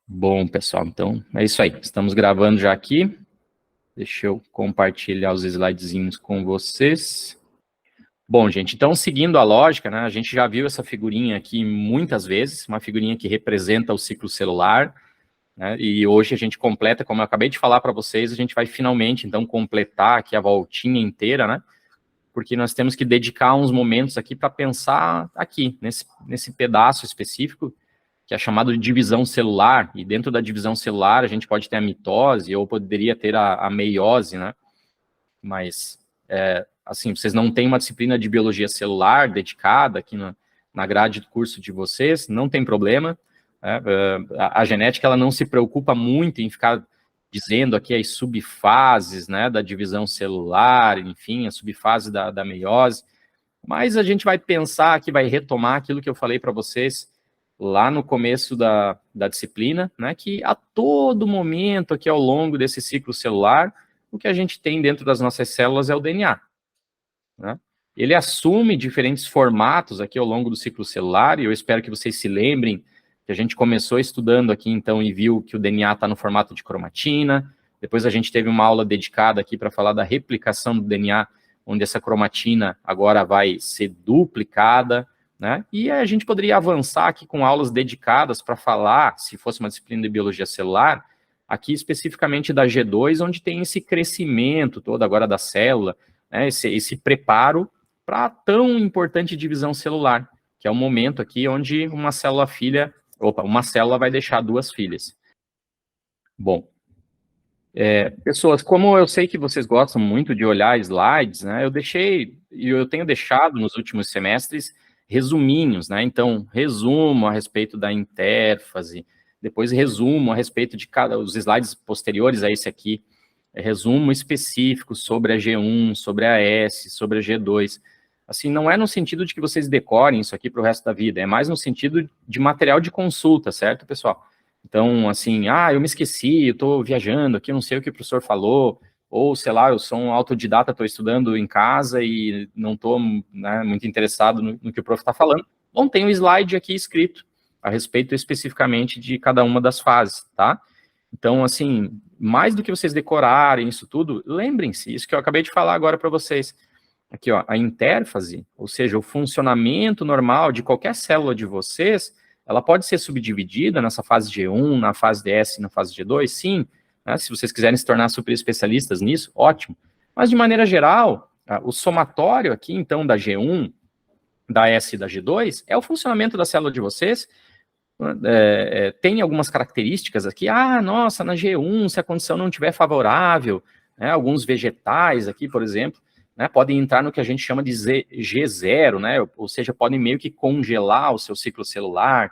Bom, pessoal, então é isso aí. Estamos gravando já aqui. Deixa eu compartilhar os slidezinhos com vocês. Bom, gente, então seguindo a lógica, né, a gente já viu essa figurinha aqui muitas vezes, uma figurinha que representa o ciclo celular, né, e hoje a gente completa, como eu acabei de falar para vocês, a gente vai finalmente, então, completar aqui a voltinha inteira, né, porque nós temos que dedicar uns momentos aqui para pensar aqui, nesse pedaço específico, que é chamado de divisão celular, e dentro da divisão celular a gente pode ter a mitose, ou poderia ter a meiose, né? Mas, assim, vocês não têm uma disciplina de biologia celular dedicada aqui na grade do curso de vocês, não tem problema, né? A genética, ela não se preocupa muito em ficar dizendo aqui as subfases, né, da divisão celular, enfim, a subfase da meiose, mas a gente vai pensar aqui, vai retomar aquilo que eu falei para vocês lá no começo da disciplina, né, que a todo momento aqui ao longo desse ciclo celular, o que a gente tem dentro das nossas células é o DNA. Né? Ele assume diferentes formatos aqui ao longo do ciclo celular, e eu espero que vocês se lembrem que a gente começou estudando aqui, então, e viu que o DNA está no formato de cromatina, depois a gente teve uma aula dedicada aqui para falar da replicação do DNA, onde essa cromatina agora vai ser duplicada, né? E a gente poderia avançar aqui com aulas dedicadas para falar, se fosse uma disciplina de biologia celular, aqui especificamente da G2, onde tem esse crescimento todo agora da célula, né, esse preparo para a tão importante divisão celular, que é o momento aqui onde uma célula vai deixar duas filhas. Bom, pessoas, como eu sei que vocês gostam muito de olhar slides, né, eu tenho deixado nos últimos semestres resuminhos, né, então, resumo a respeito da intérfase, depois resumo a respeito de os slides posteriores a esse aqui, resumo específico sobre a G1, sobre a S, sobre a G2, assim, não é no sentido de que vocês decorem isso aqui para o resto da vida, é mais no sentido de material de consulta, certo, pessoal? Então, assim, eu me esqueci, eu estou viajando aqui, eu não sei o que o professor falou, ou, sei lá, eu sou um autodidata, estou estudando em casa e não estou, né, muito interessado no que o prof está falando. Bom, tem um slide aqui escrito a respeito especificamente de cada uma das fases, tá? Então, assim, mais do que vocês decorarem isso tudo, lembrem-se, isso que eu acabei de falar agora para vocês. Aqui, ó, a intérfase, ou seja, o funcionamento normal de qualquer célula de vocês, ela pode ser subdividida nessa fase G1, na fase DS, na fase G2, sim, né, se vocês quiserem se tornar super especialistas nisso, ótimo. Mas, de maneira geral, o somatório aqui, então, da G1, da S e da G2, é o funcionamento da célula de vocês. Tem algumas características aqui, nossa, na G1, se a condição não estiver favorável, né, alguns vegetais aqui, por exemplo, né, podem entrar no que a gente chama de G0, né, ou seja, podem meio que congelar o seu ciclo celular.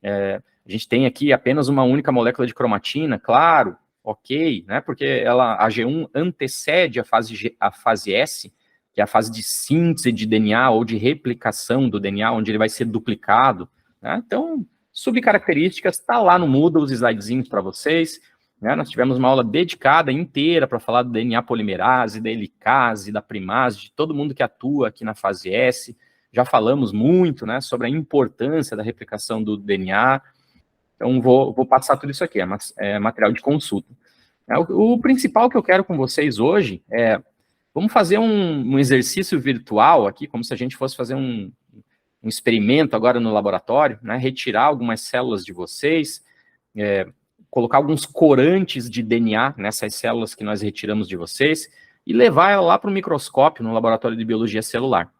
A gente tem aqui apenas uma única molécula de cromatina, claro, ok, né, porque a G1 antecede a fase S, que é a fase de síntese de DNA ou de replicação do DNA, onde ele vai ser duplicado, né, então, subcaracterísticas, está lá no Moodle, os slidezinhos para vocês, né, nós tivemos uma aula dedicada inteira para falar do DNA polimerase, da helicase, da primase, de todo mundo que atua aqui na fase S, já falamos muito, né, sobre a importância da replicação do DNA, então vou passar tudo isso aqui, é material de consulta. O principal que eu quero com vocês hoje vamos fazer um exercício virtual aqui, como se a gente fosse fazer um experimento agora no laboratório, né, retirar algumas células de vocês, colocar alguns corantes de DNA nessas células que nós retiramos de vocês e levar ela lá para o microscópio no laboratório de biologia celular.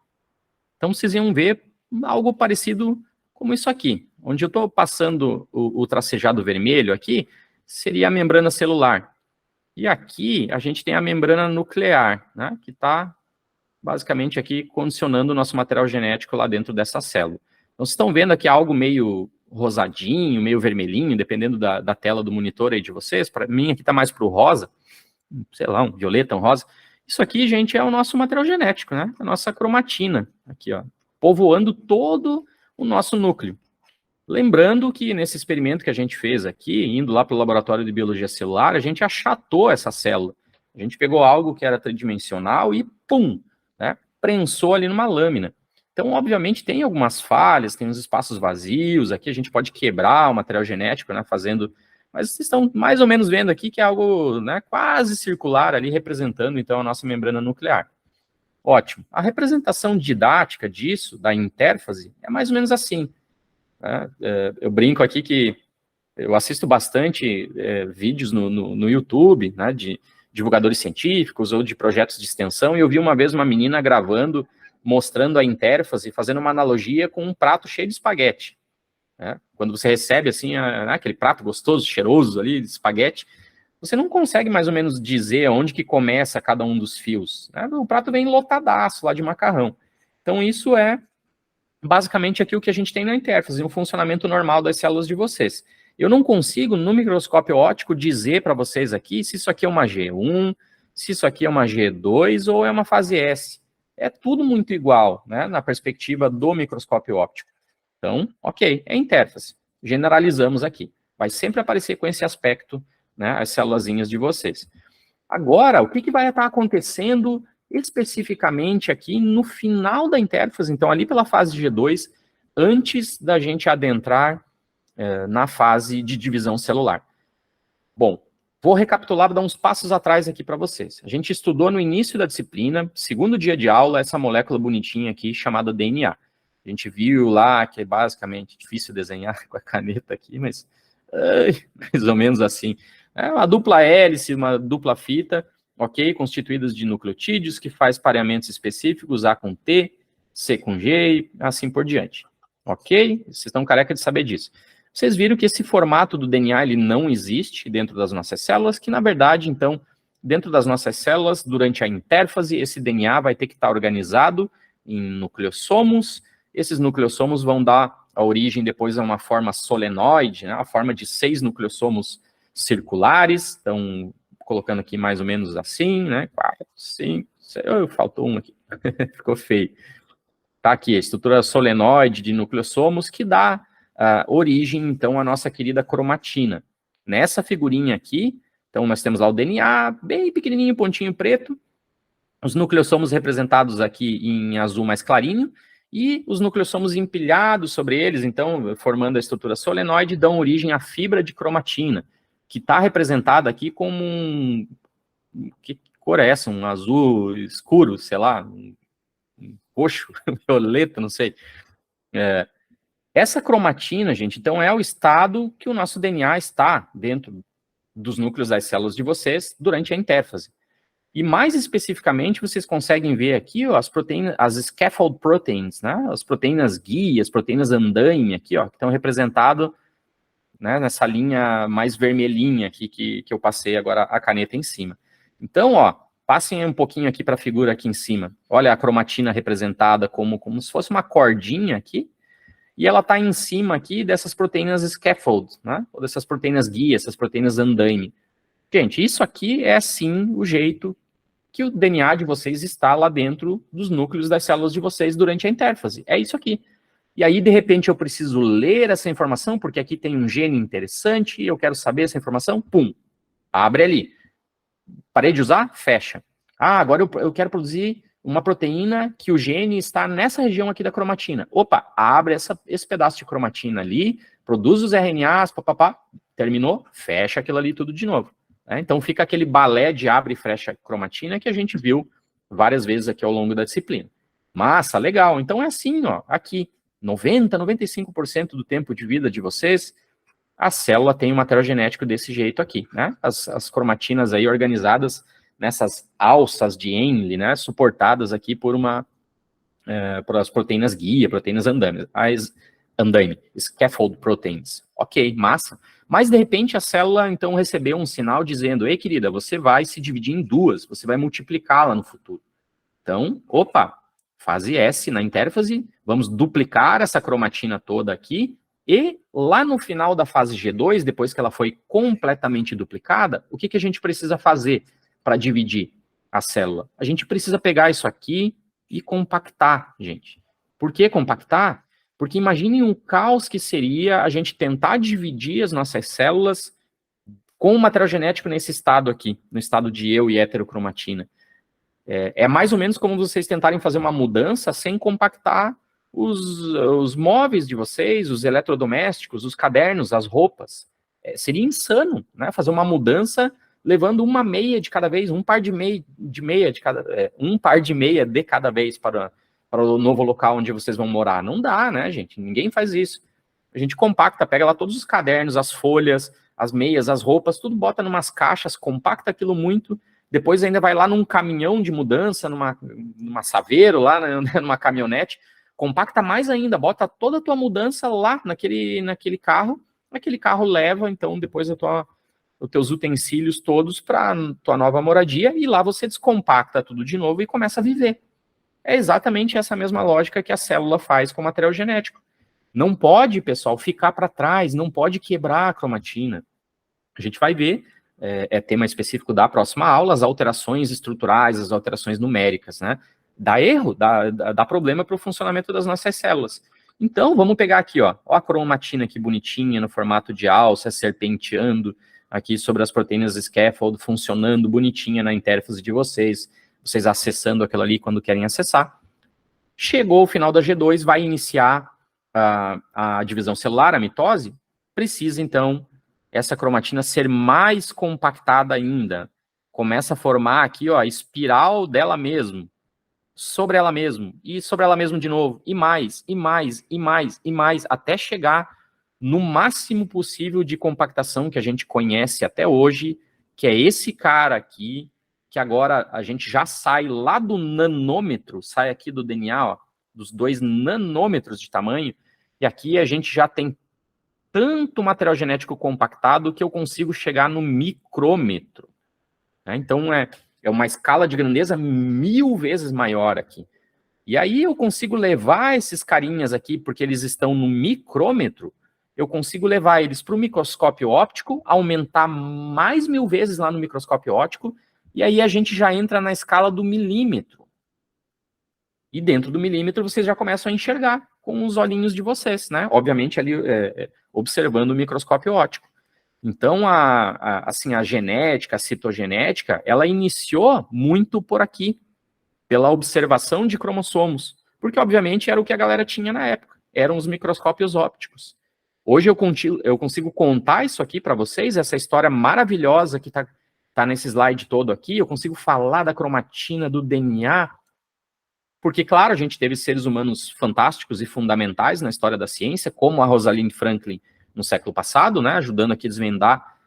Então, vocês iam ver algo parecido como isso aqui, onde eu estou passando o tracejado vermelho aqui, seria a membrana celular. E aqui a gente tem a membrana nuclear, né, que está basicamente aqui condicionando o nosso material genético lá dentro dessa célula. Então, vocês estão vendo aqui algo meio rosadinho, meio vermelhinho, dependendo da tela do monitor aí de vocês. Para mim, aqui está mais para o rosa, sei lá, um violeta, um rosa. Isso aqui, gente, é o nosso material genético, né? A nossa cromatina, aqui, ó, povoando todo o nosso núcleo. Lembrando que nesse experimento que a gente fez aqui, indo lá para o laboratório de biologia celular, a gente achatou essa célula. A gente pegou algo que era tridimensional e, pum, né, prensou ali numa lâmina. Então, obviamente, tem algumas falhas, tem uns espaços vazios, aqui a gente pode quebrar o material genético, né, fazendo... Mas vocês estão mais ou menos vendo aqui que é algo, né, quase circular ali, representando, então, a nossa membrana nuclear. Ótimo. A representação didática disso, da intérfase, é mais ou menos assim. Né? Eu brinco aqui que eu assisto bastante vídeos no YouTube, né, de divulgadores científicos ou de projetos de extensão, e eu vi uma vez uma menina gravando, mostrando a intérfase, fazendo uma analogia com um prato cheio de espaguete. Né? Quando você recebe, assim, aquele prato gostoso, cheiroso ali, de espaguete, você não consegue mais ou menos dizer onde que começa cada um dos fios. Né? O prato vem lotadaço lá de macarrão. Então, isso é basicamente aqui o que a gente tem na intérfase, o funcionamento normal das células de vocês. Eu não consigo, no microscópio óptico, dizer para vocês aqui se isso aqui é uma G1, se isso aqui é uma G2 ou é uma fase S. É tudo muito igual, né, na perspectiva do microscópio óptico. Então, ok, é intérfase. Generalizamos aqui. Vai sempre aparecer com esse aspecto, né, as célulazinhas de vocês. Agora, o que vai estar acontecendo especificamente aqui no final da intérfase, então ali pela fase G2, antes da gente adentrar na fase de divisão celular? Bom, vou recapitular, dar uns passos atrás aqui para vocês. A gente estudou no início da disciplina, segundo dia de aula, essa molécula bonitinha aqui chamada DNA. A gente viu lá que é basicamente difícil desenhar com a caneta aqui, mas mais ou menos assim. É uma dupla hélice, uma dupla fita, ok? Constituídas de nucleotídeos, que faz pareamentos específicos, A com T, C com G, e assim por diante. Ok? Vocês estão careca de saber disso. Vocês viram que esse formato do DNA ele não existe dentro das nossas células, que na verdade, então, dentro das nossas células, durante a intérfase, esse DNA vai ter que estar organizado em nucleossomos. Esses nucleossomos vão dar a origem depois a uma forma solenoide, né, a forma de 6 nucleossomos circulares. Então, colocando aqui mais ou menos assim, né? 4, 5, 6, faltou um aqui, ficou feio. Tá aqui, a estrutura solenoide de nucleossomos que dá origem, então, à nossa querida cromatina. Nessa figurinha aqui, então, nós temos lá o DNA, bem pequenininho, pontinho preto, os nucleossomos representados aqui em azul mais clarinho, e os nucleossomos empilhados sobre eles, então, formando a estrutura solenoide, dão origem à fibra de cromatina, que está representada aqui como um... Que cor é essa? Um azul escuro, sei lá, um roxo, violeta, não sei. Essa cromatina, gente, então é o estado que o nosso DNA está dentro dos núcleos das células de vocês durante a intérfase. E mais especificamente, vocês conseguem ver aqui ó, as proteínas, as scaffold proteins, né? As proteínas guia, as proteínas andaime aqui, ó, que estão representadas, né, nessa linha mais vermelhinha aqui que eu passei agora a caneta em cima. Então, ó, passem um pouquinho aqui para a figura aqui em cima. Olha a cromatina representada como se fosse uma cordinha aqui, e ela está em cima aqui dessas proteínas scaffold, né? Ou dessas proteínas guia, essas proteínas andaime. Gente, isso aqui é sim o jeito que o DNA de vocês está lá dentro dos núcleos das células de vocês durante a intérfase. É isso aqui. E aí, de repente, eu preciso ler essa informação, porque aqui tem um gene interessante, e eu quero saber essa informação, pum, abre ali. Parei de usar? Fecha. Ah, agora eu quero produzir uma proteína que o gene está nessa região aqui da cromatina. Opa, abre esse pedaço de cromatina ali, produz os RNAs, papapá, terminou, fecha aquilo ali tudo de novo. Então fica aquele balé de abre e fecha cromatina que a gente viu várias vezes aqui ao longo da disciplina. Massa, legal. Então é assim, ó, aqui, 90, 95% do tempo de vida de vocês, a célula tem um material genético desse jeito aqui, né? As cromatinas aí organizadas nessas alças de Henle, né? Suportadas aqui por as proteínas guia, proteínas andaime, scaffold proteins. Ok, massa. Mas, de repente, a célula, então, recebeu um sinal dizendo, ei, querida, você vai se dividir em duas, você vai multiplicá-la no futuro. Então, opa, fase S na intérfase, vamos duplicar essa cromatina toda aqui, e lá no final da fase G2, depois que ela foi completamente duplicada, o que a gente precisa fazer para dividir a célula? A gente precisa pegar isso aqui e compactar, gente. Por que compactar? Porque imaginem um caos que seria a gente tentar dividir as nossas células com o material genético nesse estado aqui, no estado de eu e heterocromatina. É mais ou menos como vocês tentarem fazer uma mudança sem compactar os móveis de vocês, os eletrodomésticos, os cadernos, as roupas. Seria insano, né? Fazer uma mudança levando uma meia de cada vez, um par de meia de cada vez para o novo local onde vocês vão morar. Não dá, né, gente? Ninguém faz isso. A gente compacta, pega lá todos os cadernos, as folhas, as meias, as roupas, tudo bota numas caixas, compacta aquilo muito, depois ainda vai lá num caminhão de mudança, numa Saveiro, lá numa caminhonete, compacta mais ainda, bota toda a tua mudança lá naquele carro leva, então, depois os teus utensílios todos para tua nova moradia, e lá você descompacta tudo de novo e começa a viver. É exatamente essa mesma lógica que a célula faz com o material genético. Não pode, pessoal, ficar para trás, não pode quebrar a cromatina. A gente vai ver, tema específico da próxima aula, as alterações estruturais, as alterações numéricas, né? Dá erro, dá problema para o funcionamento das nossas células. Então, vamos pegar aqui, ó a cromatina aqui bonitinha, no formato de alça, serpenteando, aqui sobre as proteínas scaffold, funcionando bonitinha na intérfase de vocês acessando aquilo ali quando querem acessar. Chegou o final da G2, vai iniciar a divisão celular, a mitose, precisa, então, essa cromatina ser mais compactada ainda. Começa a formar aqui, ó, a espiral dela mesmo, sobre ela mesmo, e sobre ela mesmo de novo, e mais, e mais, e mais, e mais, até chegar no máximo possível de compactação que a gente conhece até hoje, que é esse cara aqui, que agora a gente já sai lá do nanômetro, sai aqui do DNA, ó, dos 2 nanômetros de tamanho, e aqui a gente já tem tanto material genético compactado que eu consigo chegar no micrômetro. Né? Então, é uma escala de grandeza 1000 vezes maior aqui. E aí eu consigo levar esses carinhas aqui, porque eles estão no micrômetro, eu consigo levar eles para o microscópio óptico, aumentar mais 1000 vezes lá no microscópio óptico, e aí a gente já entra na escala do milímetro. E dentro do milímetro vocês já começam a enxergar com os olhinhos de vocês, né? Obviamente ali observando o microscópio óptico. Então, assim, a genética, a citogenética, ela iniciou muito por aqui, pela observação de cromossomos, porque, obviamente, era o que a galera tinha na época, eram os microscópios ópticos. Hoje eu consigo contar isso aqui para vocês, essa história maravilhosa que tá nesse slide todo aqui, eu consigo falar da cromatina, do DNA, porque, claro, a gente teve seres humanos fantásticos e fundamentais na história da ciência, como a Rosalind Franklin no século passado, né, ajudando aqui a desvendar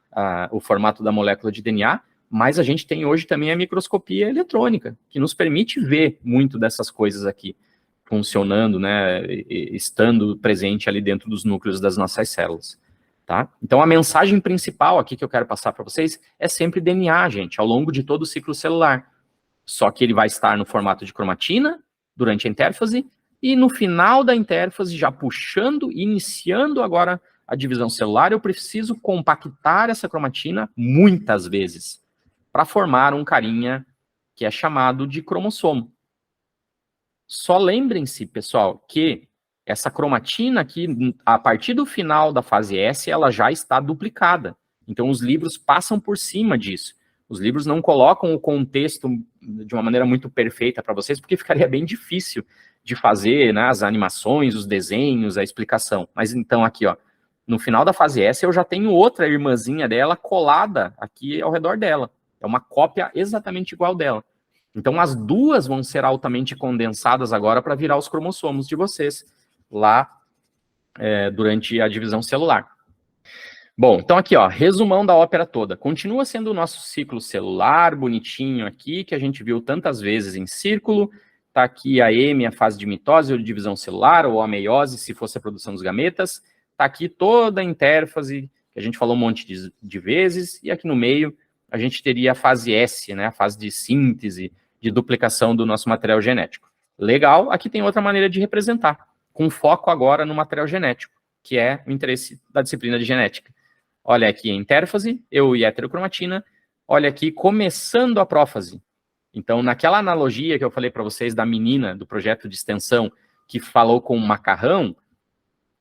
o formato da molécula de DNA, mas a gente tem hoje também a microscopia eletrônica, que nos permite ver muito dessas coisas aqui funcionando, né, estando presente ali dentro dos núcleos das nossas células, tá? Então, a mensagem principal aqui que eu quero passar para vocês é sempre DNA, gente, ao longo de todo o ciclo celular. Só que ele vai estar no formato de cromatina, durante a intérfase, e no final da intérfase, já puxando, iniciando agora a divisão celular, eu preciso compactar essa cromatina muitas vezes, para formar um carinha que é chamado de cromossomo. Só lembrem-se, pessoal, que essa cromatina aqui, a partir do final da fase S, ela já está duplicada. Então, os livros passam por cima disso. Os livros não colocam o contexto de uma maneira muito perfeita para vocês, porque ficaria bem difícil de fazer, né, as animações, os desenhos, a explicação. Mas então, aqui, ó, no final da fase S, eu já tenho outra irmãzinha dela colada aqui ao redor dela. É uma cópia exatamente igual dela. Então, as duas vão ser altamente condensadas agora para virar os cromossomos de vocês, lá durante a divisão celular. Bom, então aqui, ó, resumão da ópera toda. Continua sendo o nosso ciclo celular, bonitinho aqui, que a gente viu tantas vezes em círculo. Tá aqui a M, a fase de mitose ou de divisão celular, ou a meiose, se fosse a produção dos gametas. Tá aqui toda a intérfase, que a gente falou um monte de vezes. E aqui no meio, a gente teria a fase S, né, a fase de síntese, de duplicação do nosso material genético. Legal, aqui tem outra maneira de representar, com foco agora no material genético, que é o interesse da disciplina de genética. Olha aqui a intérfase, eu e heterocromatina. Olha aqui, começando a prófase. Então, naquela analogia que eu falei para vocês da menina do projeto de extensão que falou com o macarrão,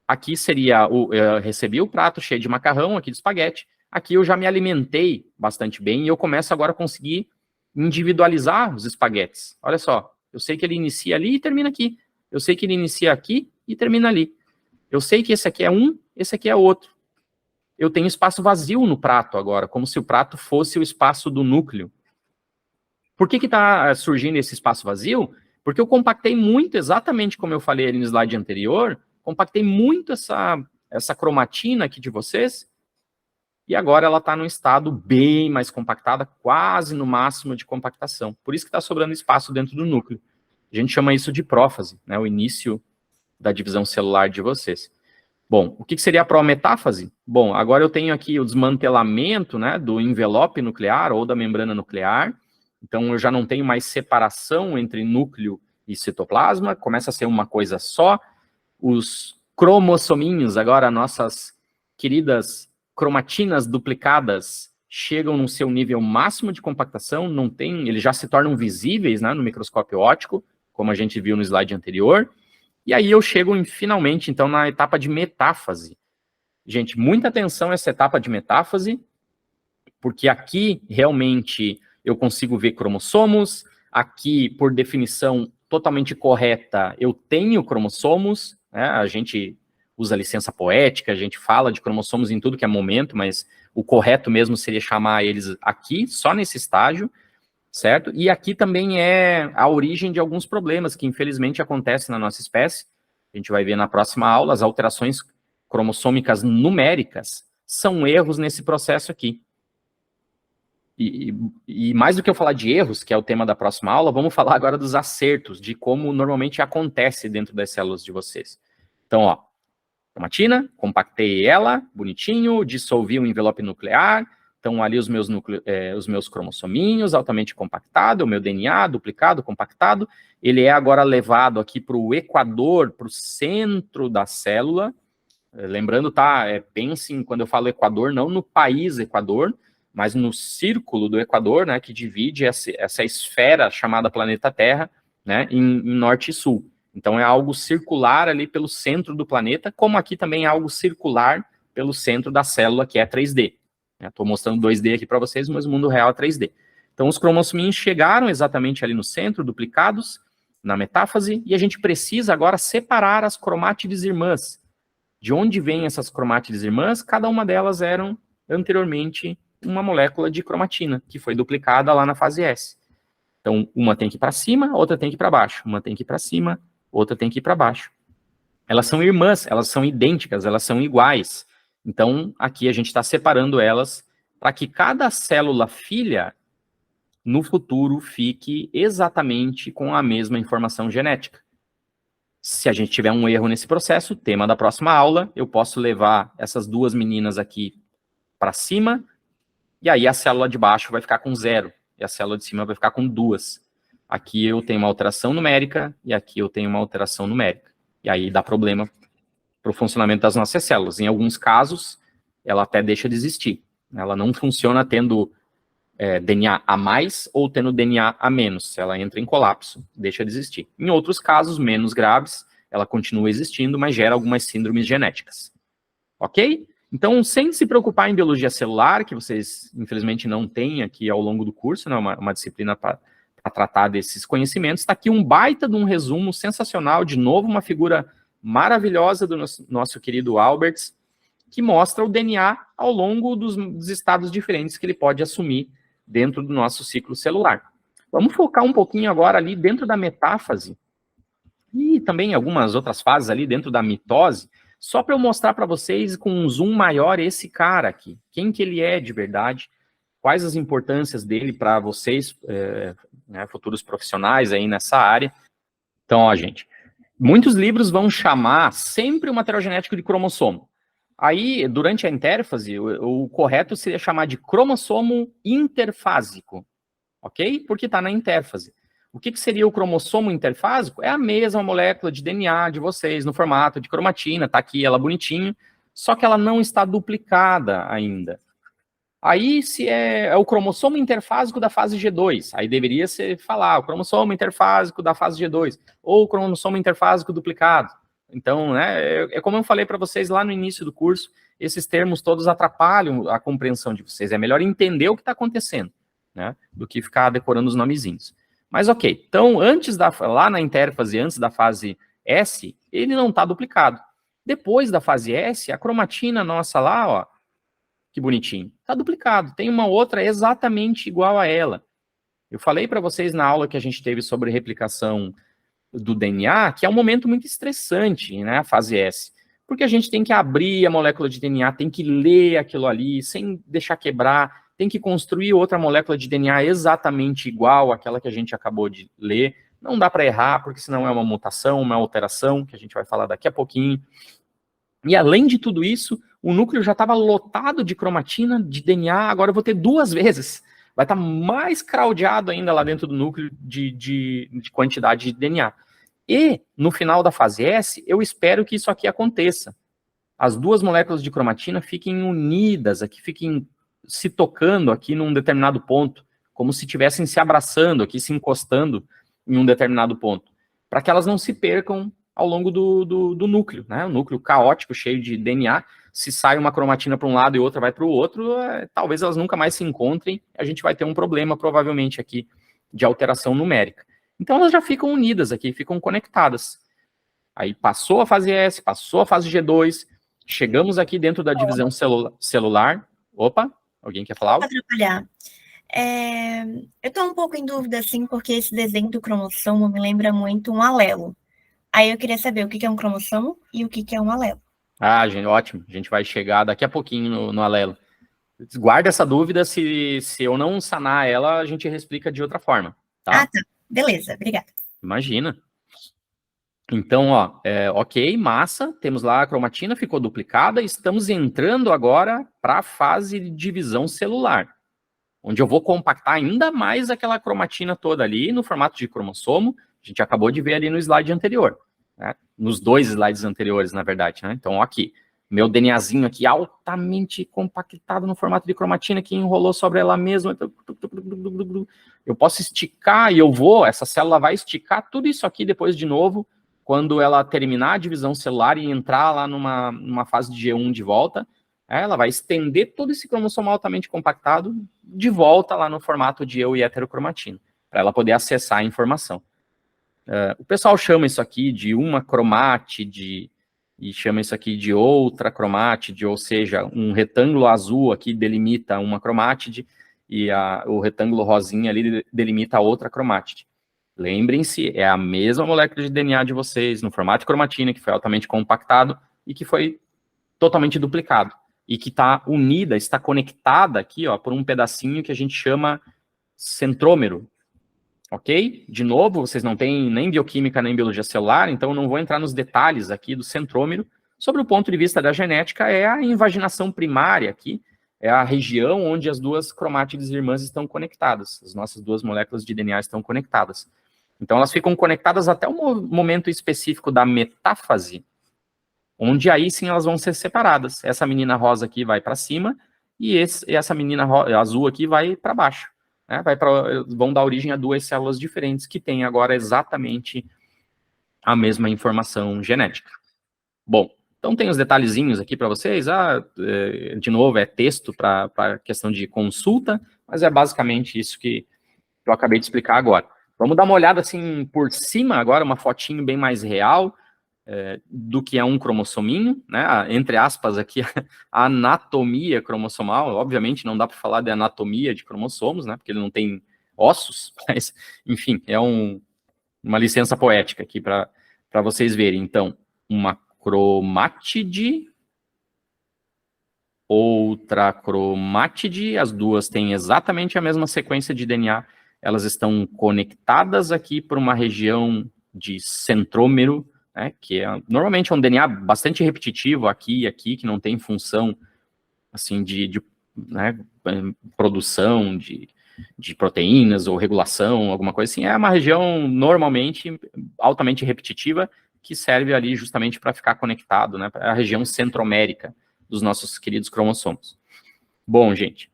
aqui seria, eu recebi o prato cheio de macarrão, aqui de espaguete. Aqui eu já me alimentei bastante bem e eu começo agora a conseguir individualizar os espaguetes. Olha só, eu sei que ele inicia ali e termina aqui. Eu sei que ele inicia aqui e termina ali. Eu sei que esse aqui é um, esse aqui é outro. Eu tenho espaço vazio no prato agora, como se o prato fosse o espaço do núcleo. Por que está surgindo esse espaço vazio? Porque eu compactei muito, exatamente como eu falei ali no slide anterior, compactei muito essa cromatina aqui de vocês, e agora ela está num estado bem mais compactada, quase no máximo de compactação. Por isso que está sobrando espaço dentro do núcleo. A gente chama isso de prófase, né, o início da divisão celular de vocês. Bom, o que seria a prometáfase? Bom, agora eu tenho aqui o desmantelamento, né, do envelope nuclear ou da membrana nuclear. Então, eu já não tenho mais separação entre núcleo e citoplasma, começa a ser uma coisa só. Os cromossominhos, agora nossas queridas cromatinas duplicadas, chegam no seu nível máximo de compactação, não tem, eles já se tornam visíveis, né, no microscópio óptico, como a gente viu no slide anterior. E aí eu chego, finalmente, então, na etapa de metáfase. Gente, muita atenção a essa etapa de metáfase, porque aqui, realmente, eu consigo ver cromossomos. Aqui, por definição totalmente correta, eu tenho cromossomos, né? A gente usa licença poética, a gente fala de cromossomos em tudo que é momento, mas o correto mesmo seria chamar eles aqui, só nesse estágio, certo? E aqui também é a origem de alguns problemas que, infelizmente, acontecem na nossa espécie. A gente vai ver na próxima aula, as alterações cromossômicas numéricas são erros nesse processo aqui. E mais do que eu falar de erros, que é o tema da próxima aula, vamos falar agora dos acertos, de como normalmente acontece dentro das células de vocês. Então, ó, cromatina, compactei ela, bonitinho, dissolvi o envelope nuclear, então ali os meus cromossominhos altamente compactado, o meu DNA duplicado, compactado, ele é agora levado aqui para o equador, para o centro da célula. Lembrando, tá, pensem, quando eu falo equador, não no país Equador, mas no círculo do Equador, né, que divide essa esfera chamada planeta Terra, né, em norte e sul. Então é algo circular ali pelo centro do planeta, como aqui também é algo circular pelo centro da célula, que é 3D. Estou mostrando 2D aqui para vocês, mas o mundo real é 3D. Então os cromossominhos chegaram exatamente ali no centro, duplicados, na metáfase, e a gente precisa agora separar as cromátides irmãs. De onde vêm essas cromátides irmãs? Cada uma delas eram, anteriormente, uma molécula de cromatina, que foi duplicada lá na fase S. Então, uma tem que ir para cima, outra tem que ir para baixo. Uma tem que ir para cima, outra tem que ir para baixo. Elas são irmãs, elas são idênticas, elas são iguais. Então, aqui a gente está separando elas para que cada célula filha, no futuro, fique exatamente com a mesma informação genética. Se a gente tiver um erro nesse processo, tema da próxima aula, eu posso levar essas duas meninas aqui para cima, e aí a célula de baixo vai ficar com 0, e a célula de cima vai ficar com 2. Aqui eu tenho uma alteração numérica, e aqui eu tenho uma alteração numérica. E aí dá problema para o funcionamento das nossas células. Em alguns casos, ela até deixa de existir. Ela não funciona tendo DNA a mais ou tendo DNA a menos. Ela entra em colapso, deixa de existir. Em outros casos, menos graves, ela continua existindo, mas gera algumas síndromes genéticas. Ok? Então, sem se preocupar em biologia celular, que vocês, infelizmente, não têm aqui ao longo do curso, né, uma disciplina para tratar desses conhecimentos, está aqui um baita de um resumo sensacional, de novo, uma figura maravilhosa do nosso querido Alberts, que mostra o DNA ao longo dos estados diferentes que ele pode assumir dentro do nosso ciclo celular. Vamos focar um pouquinho agora ali dentro da metáfase, e também algumas outras fases ali dentro da mitose, só para eu mostrar para vocês com um zoom maior esse cara aqui, quem que ele é de verdade, quais as importâncias dele para vocês, né, futuros profissionais aí nessa área. Então, ó, gente, muitos livros vão chamar sempre o material genético de cromossomo. Aí, durante a intérfase, o correto seria chamar de cromossomo interfásico, ok? Porque está na intérfase. O que seria o cromossomo interfásico? É a mesma molécula de DNA de vocês, no formato de cromatina, está aqui ela bonitinho, só que ela não está duplicada ainda. Aí, se é o cromossomo interfásico da fase G2, aí deveria ser falar o cromossomo interfásico da fase G2, ou o cromossomo interfásico duplicado. Então, né, é como eu falei para vocês lá no início do curso, esses termos todos atrapalham a compreensão de vocês. É melhor entender o que está acontecendo, né, do que ficar decorando os nomezinhos. Mas ok, então, lá na intérfase, antes da fase S, ele não está duplicado. Depois da fase S, a cromatina nossa lá, ó, que bonitinho, está duplicado. Tem uma outra exatamente igual a ela. Eu falei para vocês na aula que a gente teve sobre replicação do DNA, que é um momento muito estressante, né, a fase S. Porque a gente tem que abrir a molécula de DNA, tem que ler aquilo ali, sem deixar quebrar, tem que construir outra molécula de DNA exatamente igual àquela que a gente acabou de ler. Não dá para errar, porque senão é uma mutação, uma alteração, que a gente vai falar daqui a pouquinho. E além de tudo isso, o núcleo já estava lotado de cromatina, de DNA, agora eu vou ter 2 vezes. Vai estar mais craudiado ainda lá dentro do núcleo de quantidade de DNA. E, no final da fase S, eu espero que isso aqui aconteça. As 2 moléculas de cromatina fiquem unidas aqui, fiquem se tocando aqui num determinado ponto, como se estivessem se abraçando aqui, se encostando em um determinado ponto, para que elas não se percam ao longo do núcleo, né? O núcleo caótico, cheio de DNA, se sai uma cromatina para um lado e outra vai para o outro, talvez elas nunca mais se encontrem, a gente vai ter um problema, provavelmente, aqui, de alteração numérica. Então elas já ficam unidas aqui, ficam conectadas. Aí passou a fase S, passou a fase G2, chegamos aqui dentro da divisão celular. Opa, alguém quer falar algo? Atrapalhar. Eu estou um pouco em dúvida, assim, porque esse desenho do cromossomo me lembra muito um alelo. Aí eu queria saber o que é um cromossomo e o que é um alelo. Ah, gente, ótimo. A gente vai chegar daqui a pouquinho no alelo. Guarda essa dúvida, se eu não sanar ela, a gente explica de outra forma, tá? Ah, tá. Beleza, obrigada. Imagina. Então, ó, ok, massa, temos lá a cromatina, ficou duplicada, estamos entrando agora para a fase de divisão celular, onde eu vou compactar ainda mais aquela cromatina toda ali no formato de cromossomo, a gente acabou de ver ali no slide anterior, né? Nos 2 slides anteriores, na verdade, né? Então, ó, aqui, meu DNAzinho aqui altamente compactado no formato de cromatina, que enrolou sobre ela mesma. Eu posso esticar e essa célula vai esticar tudo isso aqui depois de novo, quando ela terminar a divisão celular e entrar lá numa fase de G1 de volta, ela vai estender todo esse cromossomo altamente compactado de volta lá no formato de eu e heterocromatina, para ela poder acessar a informação. O pessoal chama isso aqui de uma cromátide, e chama isso aqui de outra cromátide, ou seja, um retângulo azul aqui delimita uma cromátide, e o retângulo rosinha ali delimita a outra cromátide. Lembrem-se, é a mesma molécula de DNA de vocês, no formato de cromatina, que foi altamente compactado e que foi totalmente duplicado. E que está unida, está conectada aqui, ó, por um pedacinho que a gente chama centrômero. Ok? De novo, vocês não têm nem bioquímica nem biologia celular, então eu não vou entrar nos detalhes aqui do centrômero. Sobre o ponto de vista da genética, é a invaginação primária aqui, é a região onde as 2 cromátides irmãs estão conectadas, as nossas 2 moléculas de DNA estão conectadas. Então elas ficam conectadas até o momento específico da metáfase, onde aí sim elas vão ser separadas. Essa menina rosa aqui vai para cima e essa menina azul aqui vai para baixo. Né? Vão dar origem a 2 células diferentes que têm agora exatamente a mesma informação genética. Bom, então tem os detalhezinhos aqui para vocês. De novo, é texto para questão de consulta, mas é basicamente isso que eu acabei de explicar agora. Vamos dar uma olhada assim por cima agora, uma fotinho bem mais real do que é um cromossominho, né? Entre aspas aqui, a anatomia cromossomal. Obviamente não dá para falar de anatomia de cromossomos, né? Porque ele não tem ossos, mas, enfim, é uma licença poética aqui para vocês verem. Então, uma cromátide, outra cromátide, as 2 têm exatamente a mesma sequência de DNA, elas estão conectadas aqui por uma região de centrômero, né, que normalmente é um DNA bastante repetitivo aqui e aqui, que não tem função assim, de né, produção de proteínas ou regulação, alguma coisa assim. É uma região normalmente altamente repetitiva, que serve ali justamente para ficar conectado, né, para a região centromérica dos nossos queridos cromossomos. Bom, gente,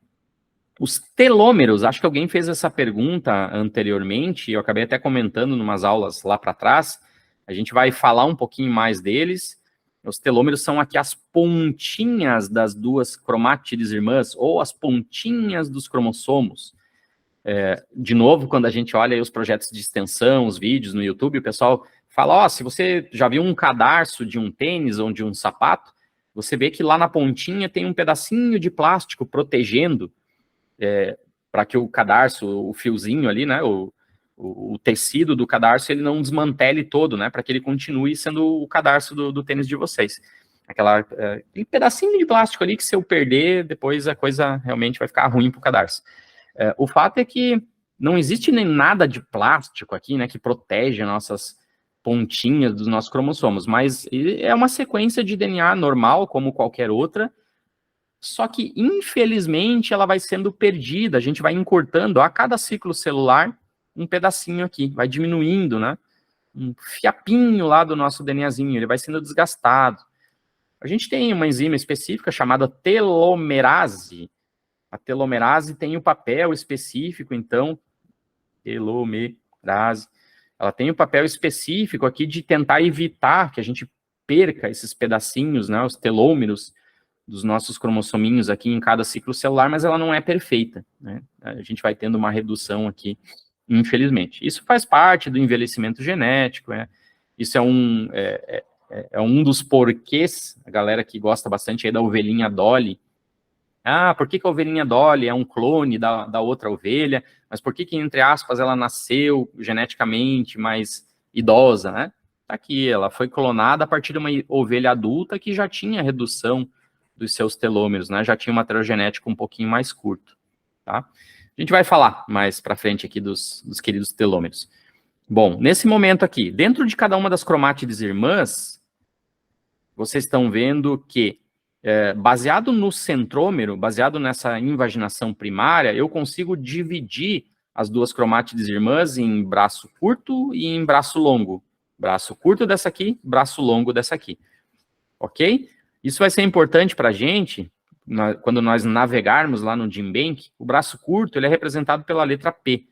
os telômeros, acho que alguém fez essa pergunta anteriormente, eu acabei até comentando em umas aulas lá para trás, a gente vai falar um pouquinho mais deles. Os telômeros são aqui as pontinhas das 2 cromátides irmãs, ou as pontinhas dos cromossomos. De novo, quando a gente olha aí os projetos de extensão, os vídeos no YouTube, o pessoal fala, ó, se você já viu um cadarço de um tênis ou de um sapato, você vê que lá na pontinha tem um pedacinho de plástico protegendo para que o cadarço, o fiozinho ali, né, o tecido do cadarço, ele não desmantele todo, né, para que ele continue sendo o cadarço do tênis de vocês. Aquele pedacinho de plástico ali que se eu perder, depois a coisa realmente vai ficar ruim para o cadarço. O fato é que não existe nem nada de plástico aqui, né, que protege nossas pontinhas dos nossos cromossomos, mas é uma sequência de DNA normal, como qualquer outra, só que, infelizmente, ela vai sendo perdida, a gente vai encurtando a cada ciclo celular um pedacinho aqui, vai diminuindo, né, um fiapinho lá do nosso DNAzinho, ele vai sendo desgastado. A gente tem uma enzima específica chamada telomerase. A telomerase tem o papel específico, então, telomerase, ela tem o papel específico aqui de tentar evitar que a gente perca esses pedacinhos, né, os telômeros dos nossos cromossominhos aqui em cada ciclo celular, mas ela não é perfeita, né? A gente vai tendo uma redução aqui, infelizmente. Isso faz parte do envelhecimento genético, isso é um dos porquês, a galera que gosta bastante aí da ovelhinha Dolly. Ah, por que a ovelhinha Dolly é um clone da outra ovelha? Mas por que, entre aspas, ela nasceu geneticamente mais idosa, né? Tá aqui, ela foi clonada a partir de uma ovelha adulta que já tinha redução dos seus telômeros, né? Já tinha um material genético um pouquinho mais curto, tá? A gente vai falar mais para frente aqui dos queridos telômeros. Bom, nesse momento aqui, dentro de cada uma das cromátides irmãs, vocês estão vendo que, baseado no centrômero, baseado nessa invaginação primária, eu consigo dividir as duas cromátides irmãs em braço curto e em braço longo. Braço curto dessa aqui, braço longo dessa aqui. Ok? Isso vai ser importante para a gente, quando nós navegarmos lá no GenBank. O braço curto ele é representado pela letra P,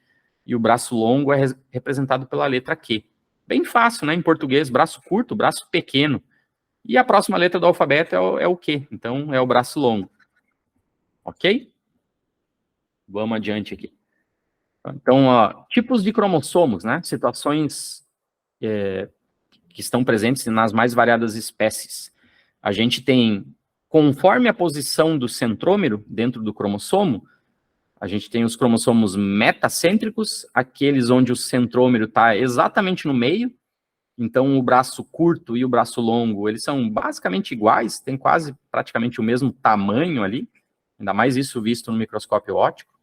e o braço longo é representado pela letra Q. Bem fácil, né? Em português, braço curto, braço pequeno. E a próxima letra do alfabeto é o Q, então é o braço longo. Ok? Vamos adiante aqui. Então, tipos de cromossomos, né? Situações que estão presentes nas mais variadas espécies. A gente tem, conforme a posição do centrômero dentro do cromossomo, a gente tem os cromossomos metacêntricos, aqueles onde o centrômero está exatamente no meio. Então, o braço curto e o braço longo, eles são basicamente iguais, tem quase praticamente o mesmo tamanho ali, ainda mais isso visto no microscópio óptico.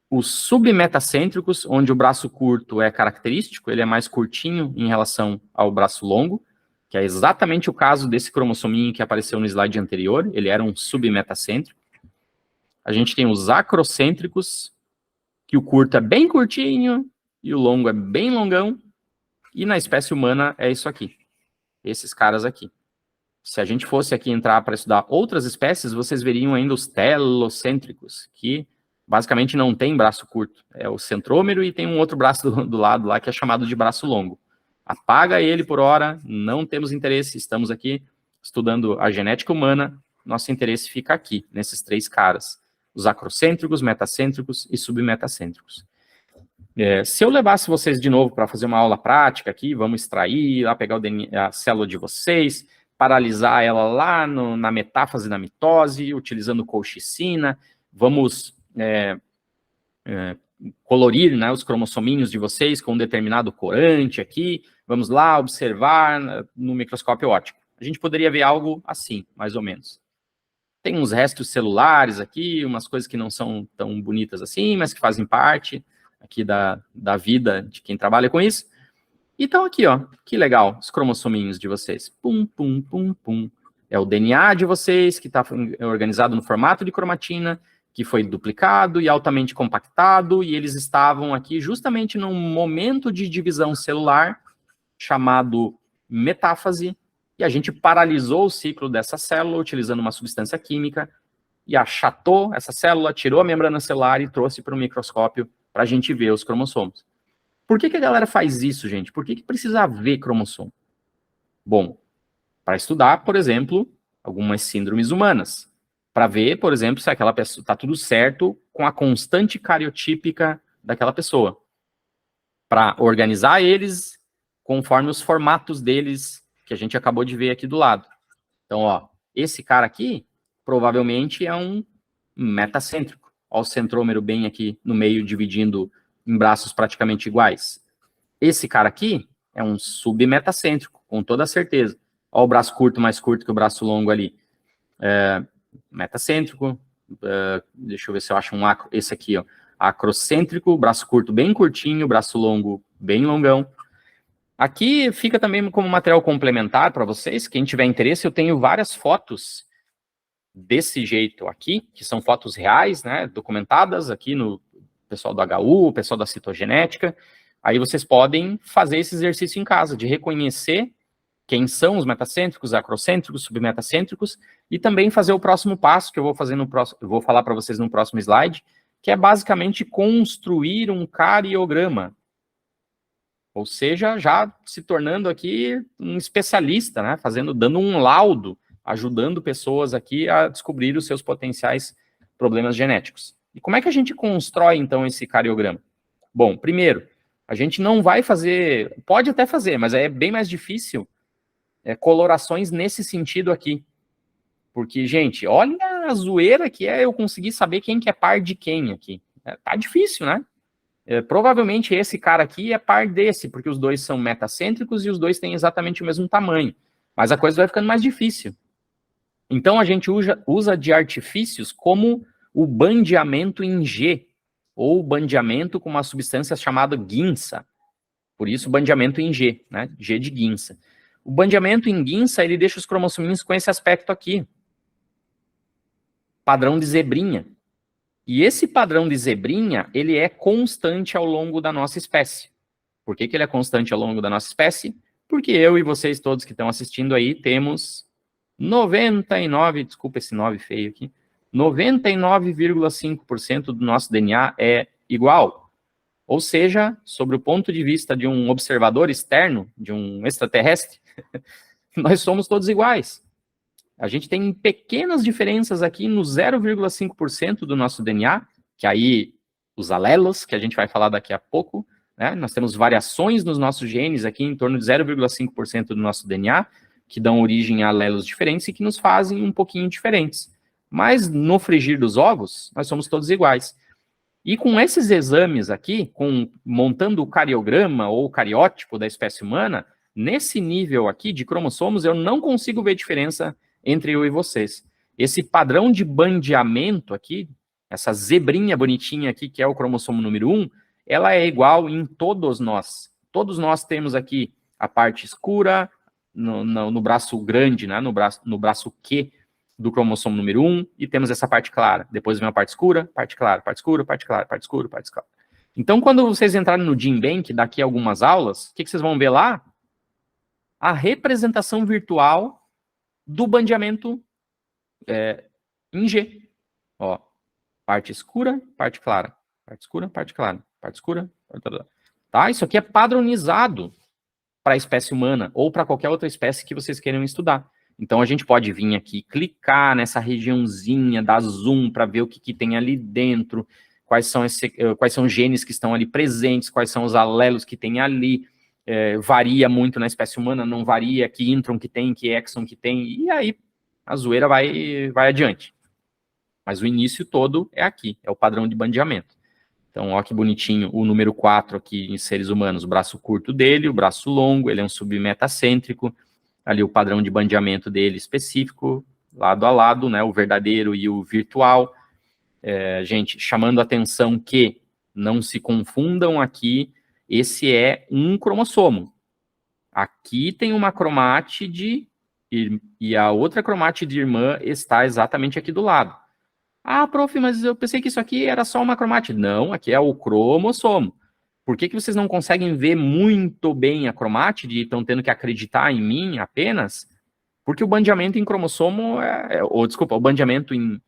Os submetacêntricos, onde o braço curto é característico, ele é mais curtinho em relação ao braço longo, que é exatamente o caso desse cromossominho que apareceu no slide anterior, ele era um submetacêntrico. A gente tem os acrocêntricos, que o curto é bem curtinho e o longo é bem longão, e na espécie humana é isso aqui, esses caras aqui. Se a gente fosse aqui entrar para estudar outras espécies, vocês veriam ainda os telocêntricos, que basicamente não tem braço curto, é o centrômero e tem um outro braço do lado lá que é chamado de braço longo. Apaga ele por hora, não temos interesse, estamos aqui estudando a genética humana, nosso interesse fica aqui, nesses três caras, os acrocêntricos, metacêntricos e submetacêntricos. Se eu levasse vocês de novo para fazer uma aula prática aqui, vamos extrair, lá pegar a célula de vocês, paralisar ela lá na metáfase da mitose, utilizando colchicina, vamos colorir, né, os cromossominhos de vocês com um determinado corante aqui, vamos lá observar no microscópio óptico. A gente poderia ver algo assim, mais ou menos. Tem uns restos celulares aqui, umas coisas que não são tão bonitas assim, mas que fazem parte aqui da vida de quem trabalha com isso. Então aqui, ó, que legal, os cromossominhos de vocês. Pum, pum, pum, pum. É o DNA de vocês, que está organizado no formato de cromatina, que foi duplicado e altamente compactado, e eles estavam aqui justamente num momento de divisão celular, chamado metáfase, e a gente paralisou o ciclo dessa célula utilizando uma substância química, e achatou essa célula, tirou a membrana celular e trouxe para o microscópio para a gente ver os cromossomos. Por que a galera faz isso, gente? Por que precisa ver cromossomo? Bom, para estudar, por exemplo, algumas síndromes humanas. Para ver, por exemplo, se aquela pessoa está tudo certo com a constante cariotípica daquela pessoa. Para organizar eles conforme os formatos deles, que a gente acabou de ver aqui do lado. Então, ó, esse cara aqui, provavelmente é um metacêntrico. Ó o centrômero bem aqui no meio, dividindo em braços praticamente iguais. Esse cara aqui é um submetacêntrico, com toda certeza. Ó o braço curto mais curto que o braço longo ali. Metacêntrico. Deixa eu ver se eu acho esse aqui, ó. Acrocêntrico, braço curto bem curtinho, braço longo bem longão. Aqui fica também como material complementar para vocês, quem tiver interesse, eu tenho várias fotos desse jeito aqui, que são fotos reais, né, documentadas aqui no pessoal do HU, o pessoal da citogenética. Aí vocês podem fazer esse exercício em casa, de reconhecer quem são os metacêntricos, acrocêntricos, submetacêntricos, e também fazer o próximo passo, que eu vou fazer no próximo, eu vou falar para vocês no próximo slide, que é basicamente construir um cariograma. Ou seja, já se tornando aqui um especialista, né? Dando um laudo, ajudando pessoas aqui a descobrir os seus potenciais problemas genéticos. E como é que a gente constrói, então, esse cariograma? Bom, primeiro, a gente não vai fazer, pode até fazer, mas é bem mais difícil colorações nesse sentido aqui. Porque, gente, olha a zoeira que é eu conseguir saber quem que é par de quem aqui. Tá difícil, né? Provavelmente esse cara aqui é par desse, porque os dois são metacêntricos e os dois têm exatamente o mesmo tamanho. Mas a coisa vai ficando mais difícil. Então a gente usa de artifícios como o bandeamento em G, ou bandeamento com uma substância chamada guinça. Por isso bandeamento em G, né? G de guinça. O bandeamento em guinça, ele deixa os cromossominhos com esse aspecto aqui. Padrão de zebrinha. E esse padrão de zebrinha, ele é constante ao longo da nossa espécie. Por que ele é constante ao longo da nossa espécie? Porque eu e vocês todos que estão assistindo aí temos 99, desculpa esse 9 feio aqui, 99,5% do nosso DNA é igual. Ou seja, sobre o ponto de vista de um observador externo, de um extraterrestre, nós somos todos iguais. A gente tem pequenas diferenças aqui no 0,5% do nosso DNA, que aí os alelos, que a gente vai falar daqui a pouco, né? Nós temos variações nos nossos genes aqui em torno de 0,5% do nosso DNA, que dão origem a alelos diferentes e que nos fazem um pouquinho diferentes. Mas no frigir dos ovos, nós somos todos iguais. E com esses exames aqui, montando o cariograma ou o cariótipo da espécie humana, nesse nível aqui de cromossomos, eu não consigo ver diferença entre eu e vocês. Esse padrão de bandeamento aqui, essa zebrinha bonitinha aqui, que é o cromossomo número 1, ela é igual em todos nós. Todos nós temos aqui a parte escura, no braço grande, né, no braço Q do cromossomo número 1, e temos essa parte clara. Depois vem a parte escura, parte clara, parte escura, parte clara, parte escura, parte clara. Então, quando vocês entrarem no GenBank, daqui a algumas aulas, o que vocês vão ver lá? A representação virtual do bandeamento em G. Ó, parte escura, parte clara. Parte escura, parte clara. Parte escura, tá? Isso aqui é padronizado para a espécie humana ou para qualquer outra espécie que vocês queiram estudar. Então, a gente pode vir aqui, clicar nessa regiãozinha, dar zoom para ver o que tem ali dentro, quais são os genes que estão ali presentes, quais são os alelos que tem ali. Varia muito na espécie humana, não varia, que intron que tem, que exon que tem, e aí a zoeira vai adiante. Mas o início todo é aqui, é o padrão de bandeamento. Então, ó que bonitinho, o número 4 aqui em seres humanos, o braço curto dele, o braço longo, ele é um submetacêntrico, ali o padrão de bandeamento dele específico, lado a lado, né, o verdadeiro e o virtual. Gente, chamando a atenção que não se confundam aqui, esse é um cromossomo. Aqui tem uma cromátide e a outra cromátide irmã está exatamente aqui do lado. Ah, prof, mas eu pensei que isso aqui era só uma cromátide. Não, aqui é o cromossomo. Por que vocês não conseguem ver muito bem a cromátide e estão tendo que acreditar em mim apenas? Porque o bandeamento em cromossomo, o bandeamento em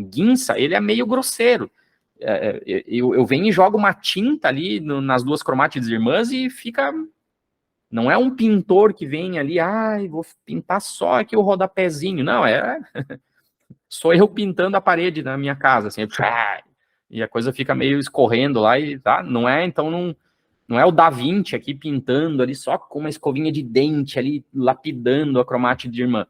guinça, ele é meio grosseiro. Eu venho e jogo uma tinta ali nas duas cromátides irmãs e fica... Não é um pintor que vem ali, vou pintar só aqui o rodapézinho. Não, sou eu pintando a parede da minha casa, assim, e a coisa fica meio escorrendo lá, e tá? Não é, então não é o Da Vinci aqui pintando ali só com uma escovinha de dente ali, lapidando a cromátide de irmã.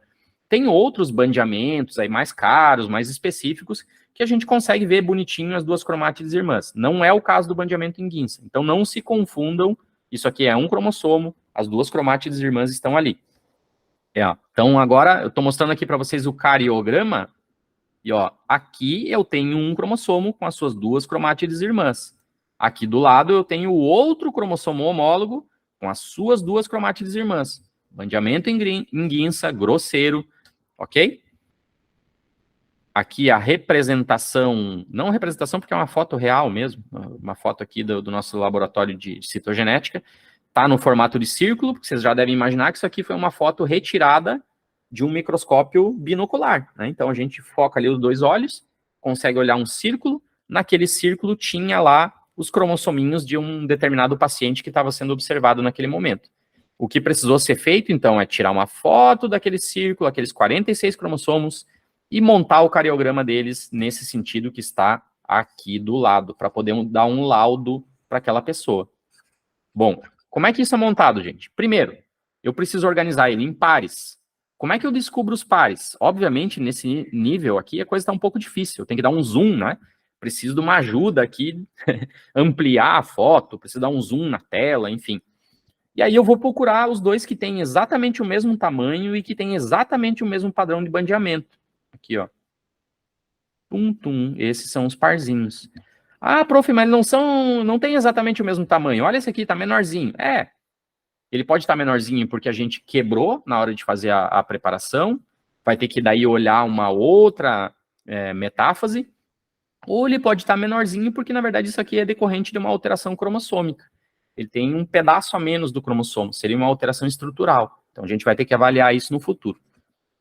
Tem outros bandeamentos aí mais caros, mais específicos, que a gente consegue ver bonitinho as duas cromátides irmãs. Não é o caso do bandeamento em Ginsa. Então não se confundam, isso aqui é um cromossomo, as duas cromátides irmãs estão ali. Então agora eu estou mostrando aqui para vocês o cariograma, e ó, aqui eu tenho um cromossomo com as suas duas cromátides irmãs. Aqui do lado eu tenho outro cromossomo homólogo com as suas duas cromátides irmãs. Bandeamento em Ginsa, grosseiro, ok? Aqui a representação, não representação porque é uma foto real mesmo, uma foto aqui do nosso laboratório de citogenética, está no formato de círculo, porque vocês já devem imaginar que isso aqui foi uma foto retirada de um microscópio binocular, né? Então a gente foca ali os dois olhos, consegue olhar um círculo, naquele círculo tinha lá os cromossominhos de um determinado paciente que estava sendo observado naquele momento. O que precisou ser feito, então, é tirar uma foto daquele círculo, aqueles 46 cromossomos, e montar o cariograma deles nesse sentido que está aqui do lado, para poder dar um laudo para aquela pessoa. Bom, como é que isso é montado, gente? Primeiro, eu preciso organizar ele em pares. Como é que eu descubro os pares? Obviamente, nesse nível aqui, a coisa está um pouco difícil. Eu tenho que dar um zoom, né? Preciso de uma ajuda aqui, ampliar a foto, preciso dar um zoom na tela, enfim. E aí eu vou procurar os dois que têm exatamente o mesmo tamanho e que têm exatamente o mesmo padrão de bandeamento. Aqui, ó. Tum, tum. Esses são os parzinhos. Ah, prof, mas não tem exatamente o mesmo tamanho. Olha esse aqui, tá menorzinho. Ele pode estar menorzinho porque a gente quebrou na hora de fazer a preparação. Vai ter que daí olhar uma outra metáfase. Ou ele pode estar menorzinho porque, na verdade, isso aqui é decorrente de uma alteração cromossômica. Ele tem um pedaço a menos do cromossomo. Seria uma alteração estrutural. Então, a gente vai ter que avaliar isso no futuro.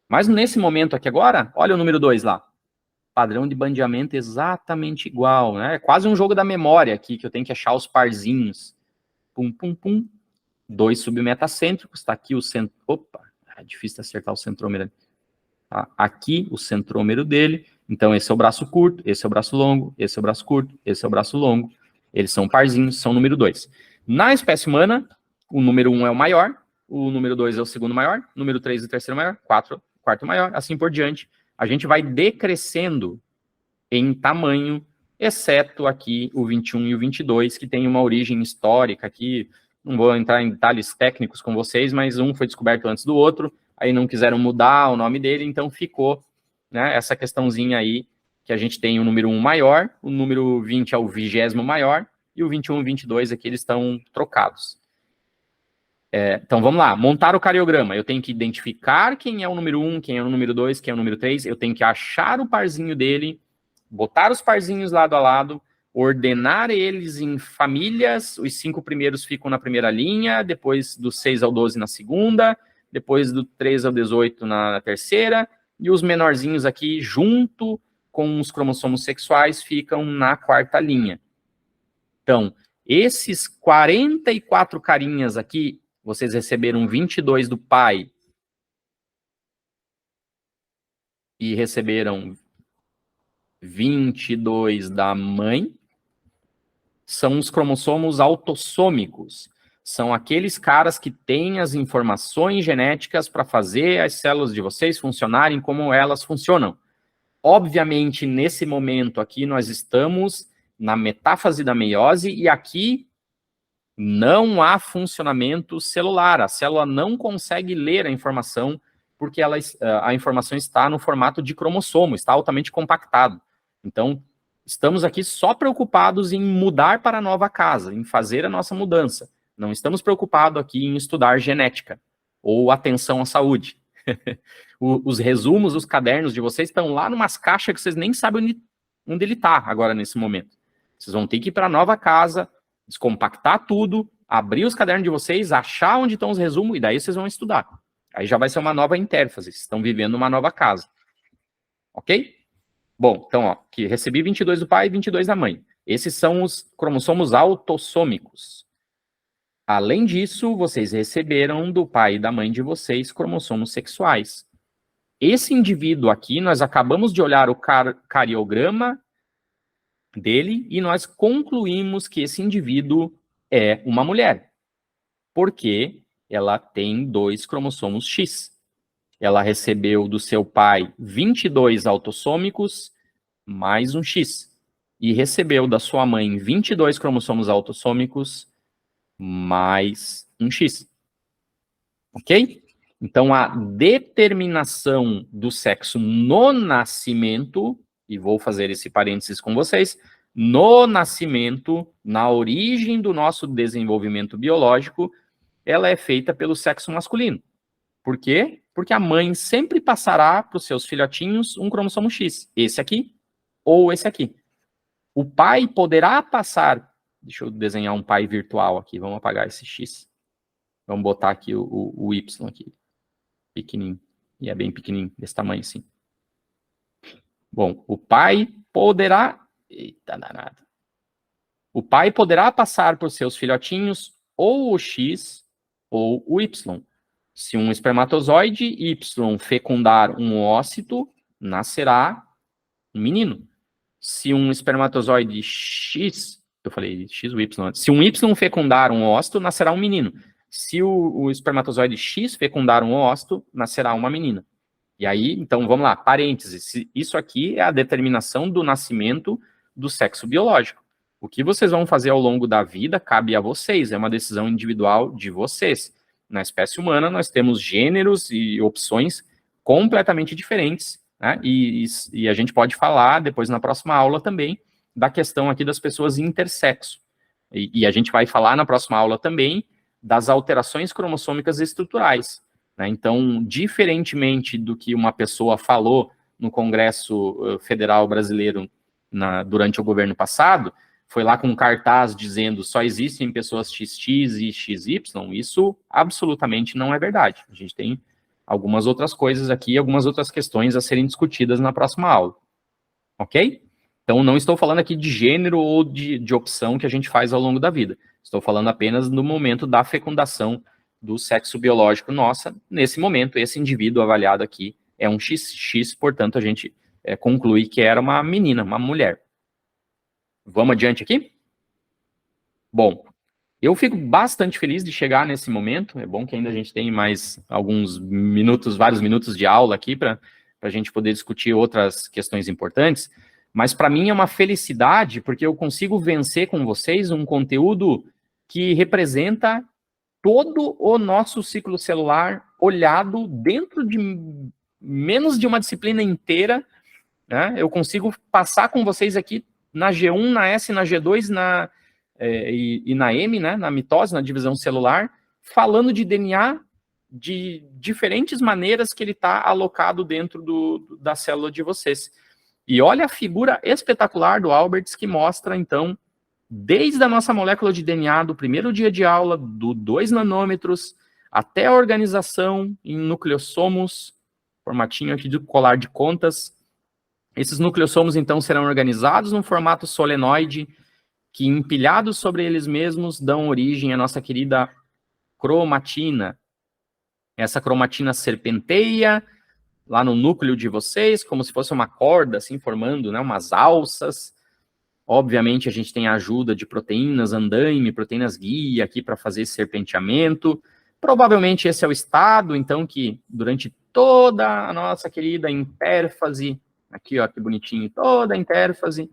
Mas nesse momento aqui agora, olha o número 2 lá. Padrão de bandeamento exatamente igual, né? É quase um jogo da memória aqui, que eu tenho que achar os parzinhos. Pum, pum, pum. 2 submetacêntricos, tá aqui o centro... Opa, é difícil acertar o centrômero. Tá? Aqui o centrômero dele. Então esse é o braço curto, esse é o braço longo, esse é o braço curto, esse é o braço longo. Eles são parzinhos, são número 2. Na espécie humana, o número 1 é o maior, o número 2 é o segundo maior, o número 3 é o terceiro maior, 4 quarto maior, assim por diante. A gente vai decrescendo em tamanho, exceto aqui o 21 e o 22, que tem uma origem histórica aqui. Não vou entrar em detalhes técnicos com vocês, mas um foi descoberto antes do outro, aí não quiseram mudar o nome dele, então ficou, né, essa questãozinha aí, que a gente tem o número 1 maior, o número 20 é o 20º maior, e o 21 e o 22 aqui eles estão trocados. Então, vamos lá, montar o cariograma. Eu tenho que identificar quem é o número 1, quem é o número 2, quem é o número 3, eu tenho que achar o parzinho dele, botar os parzinhos lado a lado, ordenar eles em famílias, os 5 primeiros ficam na primeira linha, depois do 6 ao 12 na segunda, depois do 3 ao 18 na terceira, e os menorzinhos aqui, junto com os cromossomos sexuais, ficam na quarta linha. Então, esses 44 carinhas aqui, vocês receberam 22 do pai e receberam 22 da mãe, são os cromossomos autossômicos. São aqueles caras que têm as informações genéticas para fazer as células de vocês funcionarem como elas funcionam. Obviamente, nesse momento aqui, nós estamos na metáfase da meiose e aqui não há funcionamento celular. A célula não consegue ler a informação porque a informação está no formato de cromossomo, está altamente compactado. Então, estamos aqui só preocupados em mudar para a nova casa, em fazer a nossa mudança. Não estamos preocupados aqui em estudar genética ou atenção à saúde. Os resumos, os cadernos de vocês estão lá numas caixas que vocês nem sabem onde ele está agora nesse momento. Vocês vão ter que ir para a nova casa, descompactar tudo, abrir os cadernos de vocês, achar onde estão os resumos e daí vocês vão estudar. Aí já vai ser uma nova interface, vocês estão vivendo uma nova casa. Ok? Bom, então, ó, que recebi 22 do pai e 22 da mãe. Esses são os cromossomos autossômicos. Além disso, vocês receberam do pai e da mãe de vocês cromossomos sexuais. Esse indivíduo aqui, nós acabamos de olhar o cariograma dele e nós concluímos que esse indivíduo é uma mulher, porque ela tem 2 cromossomos X. Ela recebeu do seu pai 22 autossômicos mais um X. E recebeu da sua mãe 22 cromossomos autossômicos mais um X. Ok? Então, a determinação do sexo no nascimento, e vou fazer esse parênteses com vocês, no nascimento, na origem do nosso desenvolvimento biológico, ela é feita pelo sexo masculino. Por quê? Porque a mãe sempre passará para os seus filhotinhos um cromossomo X, esse aqui ou esse aqui. O pai poderá passar, deixa eu desenhar um pai virtual aqui, vamos apagar esse X. Vamos botar aqui o Y aqui, pequenininho, e é bem pequenininho, desse tamanho assim. Bom, o pai poderá, eita danado. O pai poderá passar por seus filhotinhos ou o X ou o Y. Se um espermatozoide Y fecundar um ócito, nascerá um menino. Se um espermatozoide X, eu falei X ou Y, se um Y fecundar um ócito, nascerá um menino. Se o espermatozoide X fecundar um ócito, nascerá uma menina. E aí, então, vamos lá, parênteses. Isso aqui é a determinação do nascimento do sexo biológico. O que vocês vão fazer ao longo da vida cabe a vocês, é uma decisão individual de vocês. Na espécie humana, nós temos gêneros e opções completamente diferentes, né? E a gente pode falar, depois na próxima aula também, da questão aqui das pessoas intersexo. E a gente vai falar na próxima aula também das alterações cromossômicas estruturais, né? Então, diferentemente do que uma pessoa falou no Congresso Federal Brasileiro durante o governo passado, foi lá com um cartaz dizendo só existem pessoas XX e XY, isso absolutamente não é verdade. A gente tem algumas outras coisas aqui, algumas outras questões a serem discutidas na próxima aula. Ok? Então, não estou falando aqui de gênero ou de opção que a gente faz ao longo da vida. Estou falando apenas no momento da fecundação do sexo biológico nossa. Nesse momento, esse indivíduo avaliado aqui é um XX, portanto, a gente conclui que era uma menina, uma mulher. Vamos adiante aqui? Bom, eu fico bastante feliz de chegar nesse momento. É bom que ainda a gente tem mais alguns minutos, vários minutos de aula aqui para a gente poder discutir outras questões importantes. Mas para mim é uma felicidade, porque eu consigo vencer com vocês um conteúdo que representa todo o nosso ciclo celular olhado dentro de menos de uma disciplina inteira, né? Eu consigo passar com vocês aqui na G1, na S, na G2, e na M, né, na mitose, na divisão celular, falando de DNA de diferentes maneiras que ele está alocado dentro da célula de vocês. E olha a figura espetacular do Alberts que mostra, então, desde a nossa molécula de DNA do primeiro dia de aula, do 2 nanômetros, até a organização em nucleossomos, formatinho aqui do colar de contas. Esses nucleossomos, então, serão organizados no formato solenoide, que empilhados sobre eles mesmos dão origem à nossa querida cromatina. Essa cromatina serpenteia lá no núcleo de vocês, como se fosse uma corda, assim, formando, né, umas alças. Obviamente, a gente tem a ajuda de proteínas andaime, proteínas guia aqui para fazer esse serpenteamento. Provavelmente esse é o estado, então, que durante toda a nossa querida intérfase, aqui, ó, que bonitinho, toda a intérfase,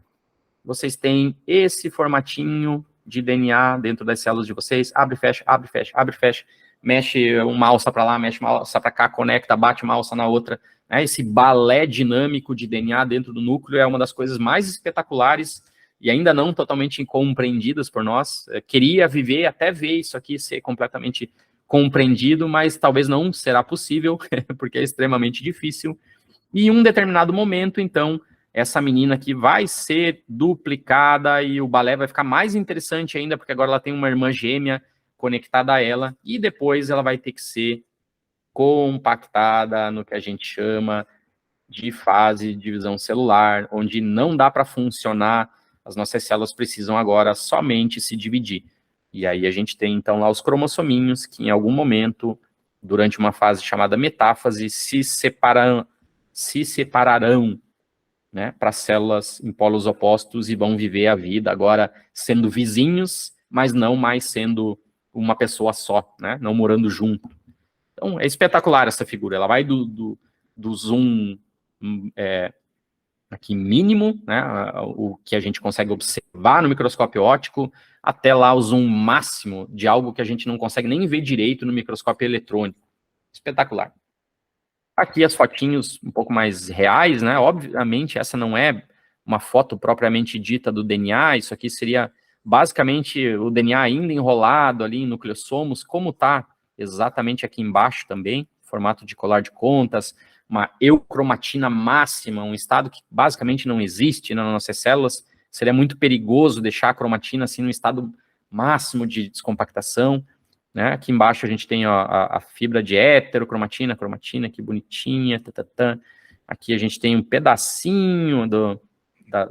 vocês têm esse formatinho de DNA dentro das células de vocês, abre, fecha, abre, fecha, abre, fecha, mexe uma alça para lá, mexe uma alça para cá, conecta, bate uma alça na outra, né? Esse balé dinâmico de DNA dentro do núcleo é uma das coisas mais espetaculares e ainda não totalmente compreendidas por nós. Queria viver, até ver isso aqui ser completamente compreendido, mas talvez não será possível, porque é extremamente difícil. E em um determinado momento, então, essa menina aqui vai ser duplicada e o balé vai ficar mais interessante ainda, porque agora ela tem uma irmã gêmea conectada a ela, e depois ela vai ter que ser compactada no que a gente chama de fase de divisão celular, onde não dá para funcionar, as nossas células precisam agora somente se dividir. E aí a gente tem, então, lá os cromossominhos que em algum momento, durante uma fase chamada metáfase, se separarão, né, para células em polos opostos e vão viver a vida agora sendo vizinhos, mas não mais sendo uma pessoa só, né? Não morando junto. Então, é espetacular essa figura. Ela vai do zoom aqui mínimo, né? O que a gente consegue observar no microscópio óptico, até lá o zoom máximo de algo que a gente não consegue nem ver direito no microscópio eletrônico. Espetacular. Aqui as fotinhos um pouco mais reais, né? Obviamente, essa não é uma foto propriamente dita do DNA, isso aqui seria basicamente o DNA ainda enrolado ali em nucleossomos, como está exatamente aqui embaixo também, formato de colar de contas, uma eucromatina máxima, um estado que basicamente não existe nas nossas células. Seria muito perigoso deixar a cromatina assim no estado máximo de descompactação. Né? Aqui embaixo a gente tem ó, a fibra de heterocromatina, cromatina, que bonitinha. Aqui a gente tem um pedacinho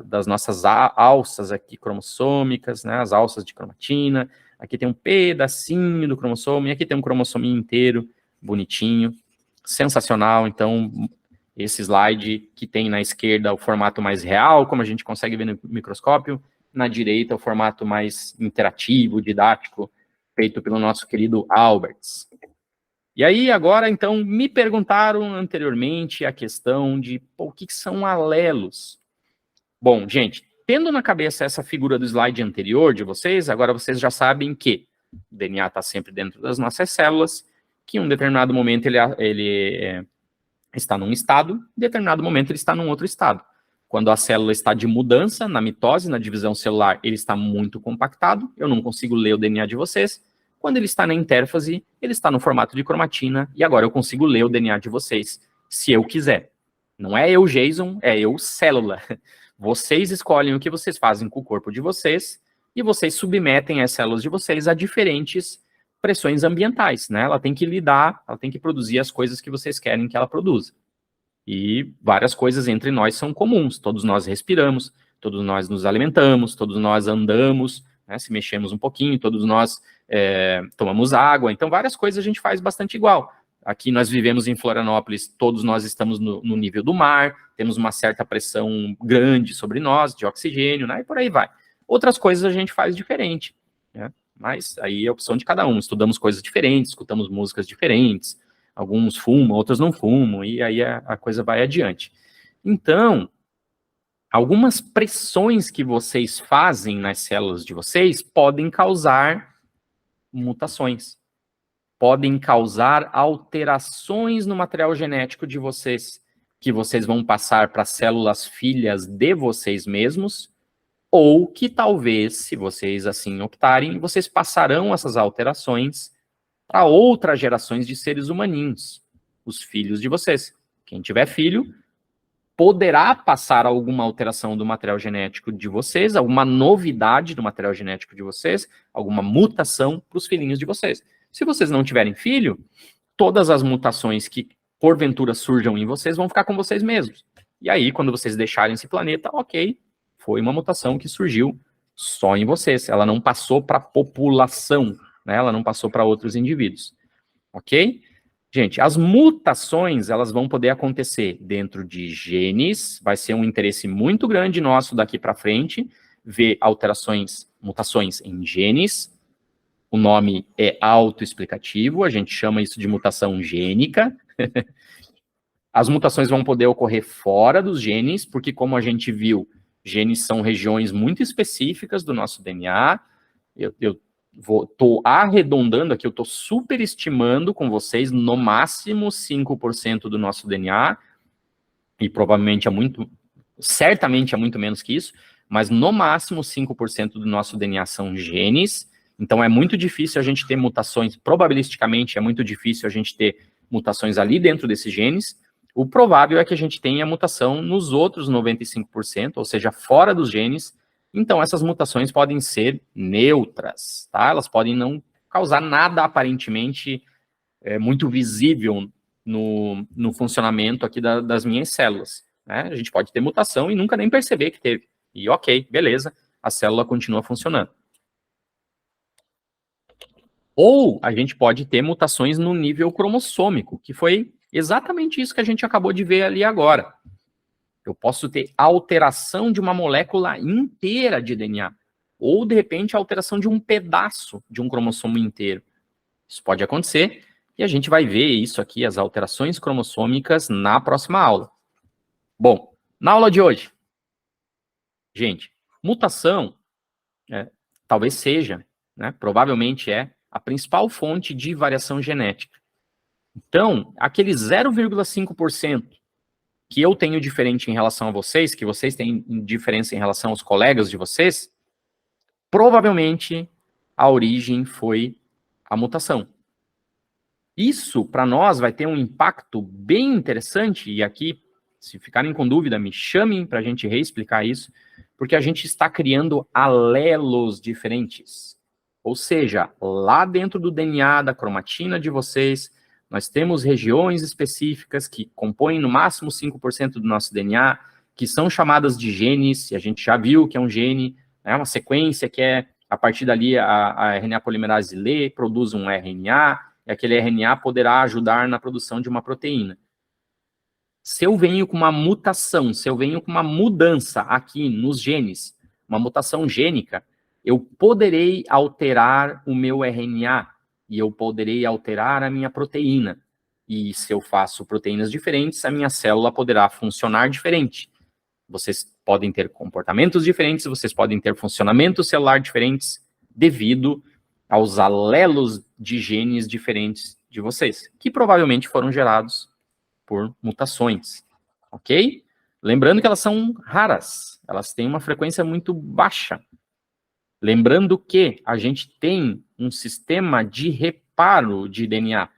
das nossas alças aqui cromossômicas, né? As alças de cromatina. Aqui tem um pedacinho do cromossomo, e aqui tem um cromossominho inteiro, bonitinho, sensacional. Então, esse slide que tem na esquerda o formato mais real, como a gente consegue ver no microscópio, na direita o formato mais interativo, didático, feito pelo nosso querido Alberts. E aí, agora, então, me perguntaram anteriormente a questão de o que são alelos. Bom, gente, tendo na cabeça essa figura do slide anterior de vocês, agora vocês já sabem que o DNA está sempre dentro das nossas células, que em um determinado momento ele está num estado, em determinado momento ele está num outro estado. Quando a célula está de mudança, na mitose, na divisão celular, ele está muito compactado, eu não consigo ler o DNA de vocês. Quando ele está na intérfase, ele está no formato de cromatina, e agora eu consigo ler o DNA de vocês, se eu quiser. Não é eu, Jason, é eu, célula. Vocês escolhem o que vocês fazem com o corpo de vocês, e vocês submetem as células de vocês a diferentes pressões ambientais, né? Ela tem que lidar, ela tem que produzir as coisas que vocês querem que ela produza. E várias coisas entre nós são comuns. Todos nós respiramos, todos nós nos alimentamos, todos nós andamos, né, se mexemos um pouquinho, todos nós tomamos água. Então, várias coisas a gente faz bastante igual. Aqui nós vivemos em Florianópolis, todos nós estamos no nível do mar, temos uma certa pressão grande sobre nós, de oxigênio, né, e por aí vai. Outras coisas a gente faz diferente, né, mas aí é a opção de cada um. Estudamos coisas diferentes, escutamos músicas diferentes, alguns fumam, outros não fumam, e aí a coisa vai adiante. Então, algumas pressões que vocês fazem nas células de vocês podem causar mutações, podem causar alterações no material genético de vocês, que vocês vão passar para células filhas de vocês mesmos, ou que talvez, se vocês assim optarem, vocês passarão essas alterações para outras gerações de seres humaninhos, os filhos de vocês. Quem tiver filho poderá passar alguma alteração do material genético de vocês, alguma novidade do material genético de vocês, alguma mutação para os filhinhos de vocês. Se vocês não tiverem filho, todas as mutações que porventura surjam em vocês vão ficar com vocês mesmos. E aí, quando vocês deixarem esse planeta, ok, foi uma mutação que surgiu só em vocês. Ela não passou para a população, né? Ela não passou para outros indivíduos, ok? Gente, as mutações, elas vão poder acontecer dentro de genes, vai ser um interesse muito grande nosso daqui para frente, ver mutações em genes. O nome é autoexplicativo, a gente chama isso de mutação gênica. As mutações vão poder ocorrer fora dos genes, porque como a gente viu, genes são regiões muito específicas do nosso DNA. Eu estou arredondando aqui, eu estou superestimando com vocês, no máximo 5% do nosso DNA, e provavelmente certamente é muito menos que isso, mas no máximo 5% do nosso DNA são genes, então é muito difícil a gente ter mutações, probabilisticamente é muito difícil a gente ter mutações ali dentro desses genes. O provável é que a gente tenha mutação nos outros 95%, ou seja, fora dos genes. Então, essas mutações podem ser neutras, tá? Elas podem não causar nada aparentemente muito visível no funcionamento aqui das minhas células, né? A gente pode ter mutação e nunca nem perceber que teve. E ok, beleza, a célula continua funcionando. Ou a gente pode ter mutações no nível cromossômico, que foi exatamente isso que a gente acabou de ver ali agora. Eu posso ter alteração de uma molécula inteira de DNA. ou de repente a alteração de um pedaço de um cromossomo inteiro. Isso pode acontecer, e a gente vai ver isso aqui, as alterações cromossômicas, na próxima aula. Bom, na aula de hoje, gente, mutação talvez seja, né, provavelmente é, a principal fonte de variação genética. Então, aquele 0,5% que eu tenho diferente em relação a vocês, que vocês têm diferença em relação aos colegas de vocês, provavelmente a origem foi a mutação. Isso, para nós, vai ter um impacto bem interessante, e aqui, se ficarem com dúvida, me chamem para a gente reexplicar isso, porque a gente está criando alelos diferentes. Ou seja, lá dentro do DNA, da cromatina de vocês, nós temos regiões específicas que compõem no máximo 5% do nosso DNA, que são chamadas de genes, e a gente já viu que é um gene, né, uma sequência que é, a partir dali, a RNA polimerase lê, produz um RNA, e aquele RNA poderá ajudar na produção de uma proteína. Se eu venho com uma mutação, se eu venho com uma mudança aqui nos genes, uma mutação gênica, eu poderei alterar o meu RNA e eu poderei alterar a minha proteína. E se eu faço proteínas diferentes, a minha célula poderá funcionar diferente. Vocês podem ter comportamentos diferentes, vocês podem ter funcionamento celular diferentes devido aos alelos de genes diferentes de vocês, que provavelmente foram gerados por mutações, ok? Lembrando que elas são raras, elas têm uma frequência muito baixa. Lembrando que a gente tem um sistema de reparo de DNA.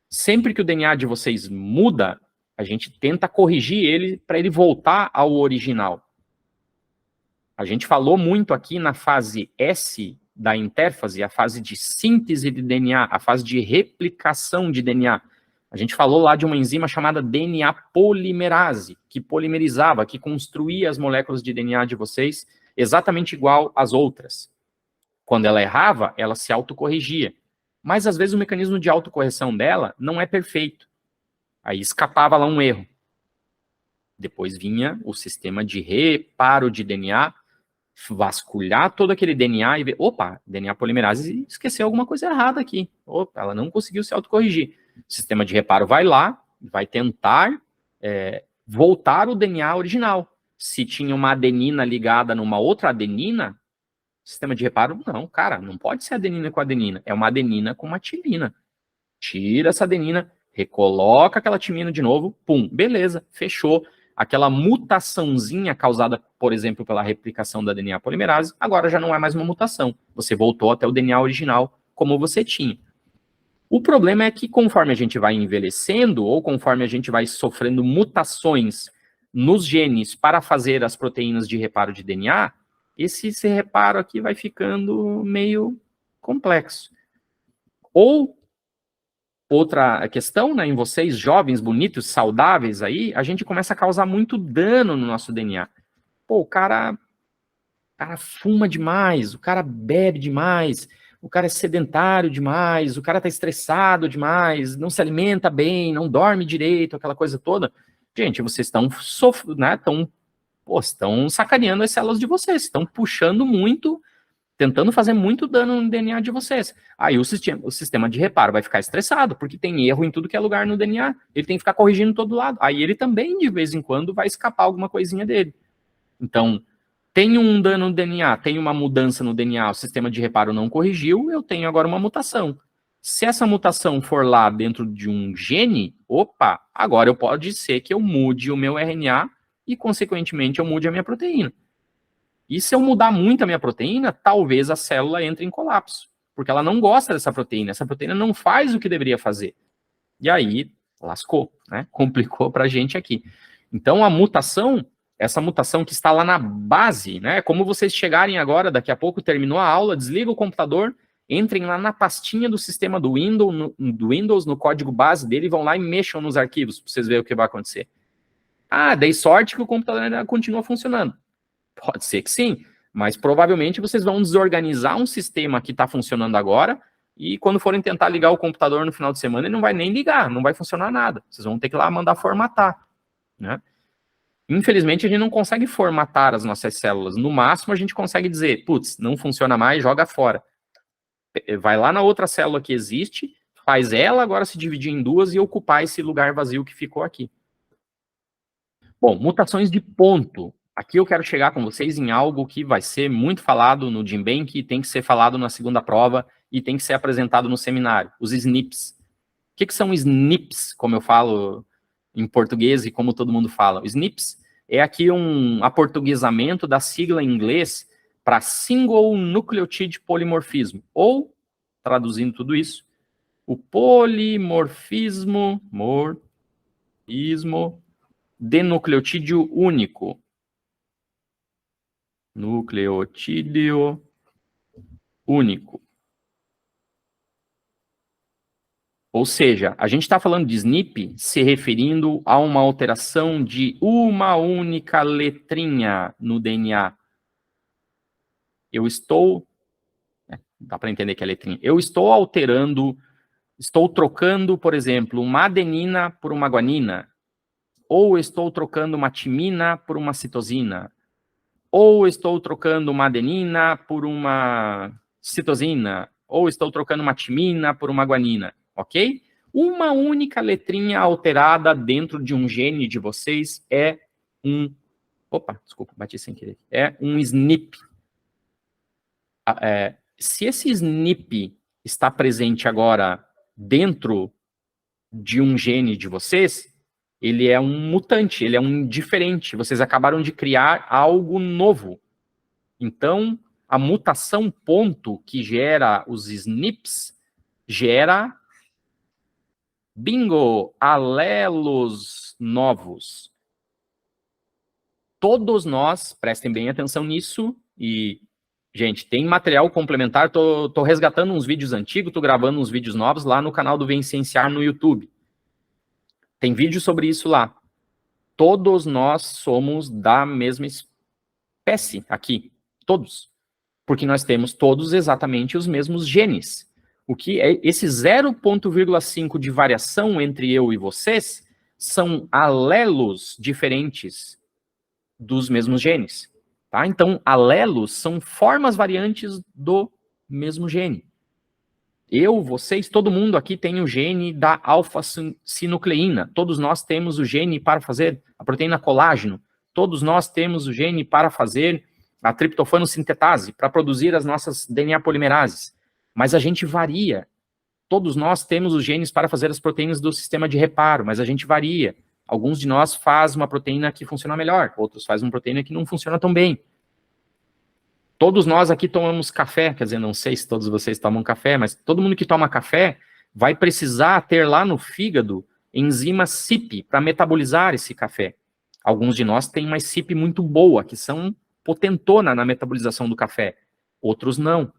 Sempre que o DNA de vocês muda, a gente tenta corrigir ele para ele voltar ao original. A gente falou muito aqui na fase S da intérfase, a fase de síntese de DNA, a fase de replicação de DNA. A gente falou lá de uma enzima chamada DNA polimerase, que polimerizava, que construía as moléculas de DNA de vocês exatamente igual às outras. Quando ela errava, ela se autocorrigia. Mas, às vezes, o mecanismo de autocorreção dela não é perfeito. Aí escapava lá um erro. Depois vinha o sistema de reparo de DNA, vasculhar todo aquele DNA e ver, opa, DNA polimerase esqueceu alguma coisa errada aqui. Opa, ela não conseguiu se autocorrigir. O sistema de reparo vai lá, vai tentar voltar o DNA original. Se tinha uma adenina ligada numa outra adenina, sistema de reparo, não, cara, não pode ser adenina com adenina, é uma adenina com uma timina. Tira essa adenina, recoloca aquela timina de novo, pum, beleza, fechou. Aquela mutaçãozinha causada, por exemplo, pela replicação da DNA polimerase, agora já não é mais uma mutação. Você voltou até o DNA original como você tinha. O problema é que conforme a gente vai envelhecendo, ou conforme a gente vai sofrendo mutações nos genes para fazer as proteínas de reparo de DNA, esse reparo aqui vai ficando meio complexo. Ou, outra questão, né, em vocês, jovens, bonitos, saudáveis aí, a gente começa a causar muito dano no nosso DNA. Pô, o cara fuma demais, o cara bebe demais, o cara é sedentário demais, o cara tá estressado demais, não se alimenta bem, não dorme direito, aquela coisa toda. Gente, vocês estão estão sacaneando as células de vocês, estão puxando muito, tentando fazer muito dano no DNA de vocês. Aí o sistema de reparo vai ficar estressado, porque tem erro em tudo que é lugar no DNA, ele tem que ficar corrigindo todo lado. Aí ele também, de vez em quando, vai escapar alguma coisinha dele. Então, tem um dano no DNA, tem uma mudança no DNA, o sistema de reparo não corrigiu, eu tenho agora uma mutação. Se essa mutação for lá dentro de um gene, opa, agora pode ser que eu mude o meu RNA e, consequentemente, eu mude a minha proteína. E se eu mudar muito a minha proteína, talvez a célula entre em colapso, porque ela não gosta dessa proteína, essa proteína não faz o que deveria fazer. E aí, lascou, né? Complicou pra gente aqui. Então, a mutação, essa mutação que está lá na base, né? É como vocês chegarem agora, daqui a pouco terminou a aula, desliga o computador, entrem lá na pastinha do sistema do Windows, no código base dele, vão lá e mexam nos arquivos, para vocês verem o que vai acontecer. Ah, dei sorte que o computador ainda continua funcionando. Pode ser que sim, mas provavelmente vocês vão desorganizar um sistema que está funcionando agora e quando forem tentar ligar o computador no final de semana, ele não vai nem ligar, não vai funcionar nada. Vocês vão ter que ir lá mandar formatar, né? Infelizmente, a gente não consegue formatar as nossas células. No máximo, a gente consegue dizer, putz, não funciona mais, joga fora. Vai lá na outra célula que existe, faz ela agora se dividir em duas e ocupar esse lugar vazio que ficou aqui. Bom, mutações de ponto. Aqui eu quero chegar com vocês em algo que vai ser muito falado no GenBank, tem que ser falado na segunda prova e tem que ser apresentado no seminário, os SNPs. O que são SNPs, como eu falo em português e como todo mundo fala? Os SNPs é aqui um aportuguesamento da sigla em inglês para Single Nucleotide Polimorfismo, ou, traduzindo tudo isso, o polimorfismo de nucleotídeo único. Nucleotídeo único. Ou seja, a gente está falando de SNP se referindo a uma alteração de uma única letrinha no DNA. Eu estou... dá para entender que é letrinha. Eu estou alterando, estou trocando, por exemplo, uma adenina por uma guanina. Ou estou trocando uma timina por uma citosina. Ou estou trocando uma adenina por uma citosina. Ou estou trocando uma timina por uma guanina. Ok? Uma única letrinha alterada dentro de um gene de vocês é um... Opa, desculpa, bati sem querer. É um SNP. Se esse SNP está presente agora dentro de um gene de vocês, ele é um mutante, ele é um diferente. Vocês acabaram de criar algo novo. Então, a mutação ponto que gera os SNPs gera, bingo, alelos novos. Todos nós, prestem bem atenção nisso, e, gente, tem material complementar, tô resgatando uns vídeos antigos, tô gravando uns vídeos novos lá no canal do Vem Cienciar no YouTube. Tem vídeo sobre isso lá. Todos nós somos da mesma espécie aqui, todos. Porque nós temos todos exatamente os mesmos genes. O que é esse 0,5 de variação entre eu e vocês são alelos diferentes dos mesmos genes. Tá? Então, alelos são formas variantes do mesmo gene. Eu, vocês, todo mundo aqui tem o gene da alfa-sinucleína. Todos nós temos o gene para fazer a proteína colágeno. Todos nós temos o gene para fazer a triptofano sintetase, para produzir as nossas DNA polimerases. Mas a gente varia. Todos nós temos os genes para fazer as proteínas do sistema de reparo, mas a gente varia. Alguns de nós faz uma proteína que funciona melhor, outros fazem uma proteína que não funciona tão bem. Todos nós aqui tomamos café, quer dizer, não sei se todos vocês tomam café, mas todo mundo que toma café vai precisar ter lá no fígado enzima CYP para metabolizar esse café. Alguns de nós têm uma CYP muito boa, que são potentona na metabolização do café. Outros não.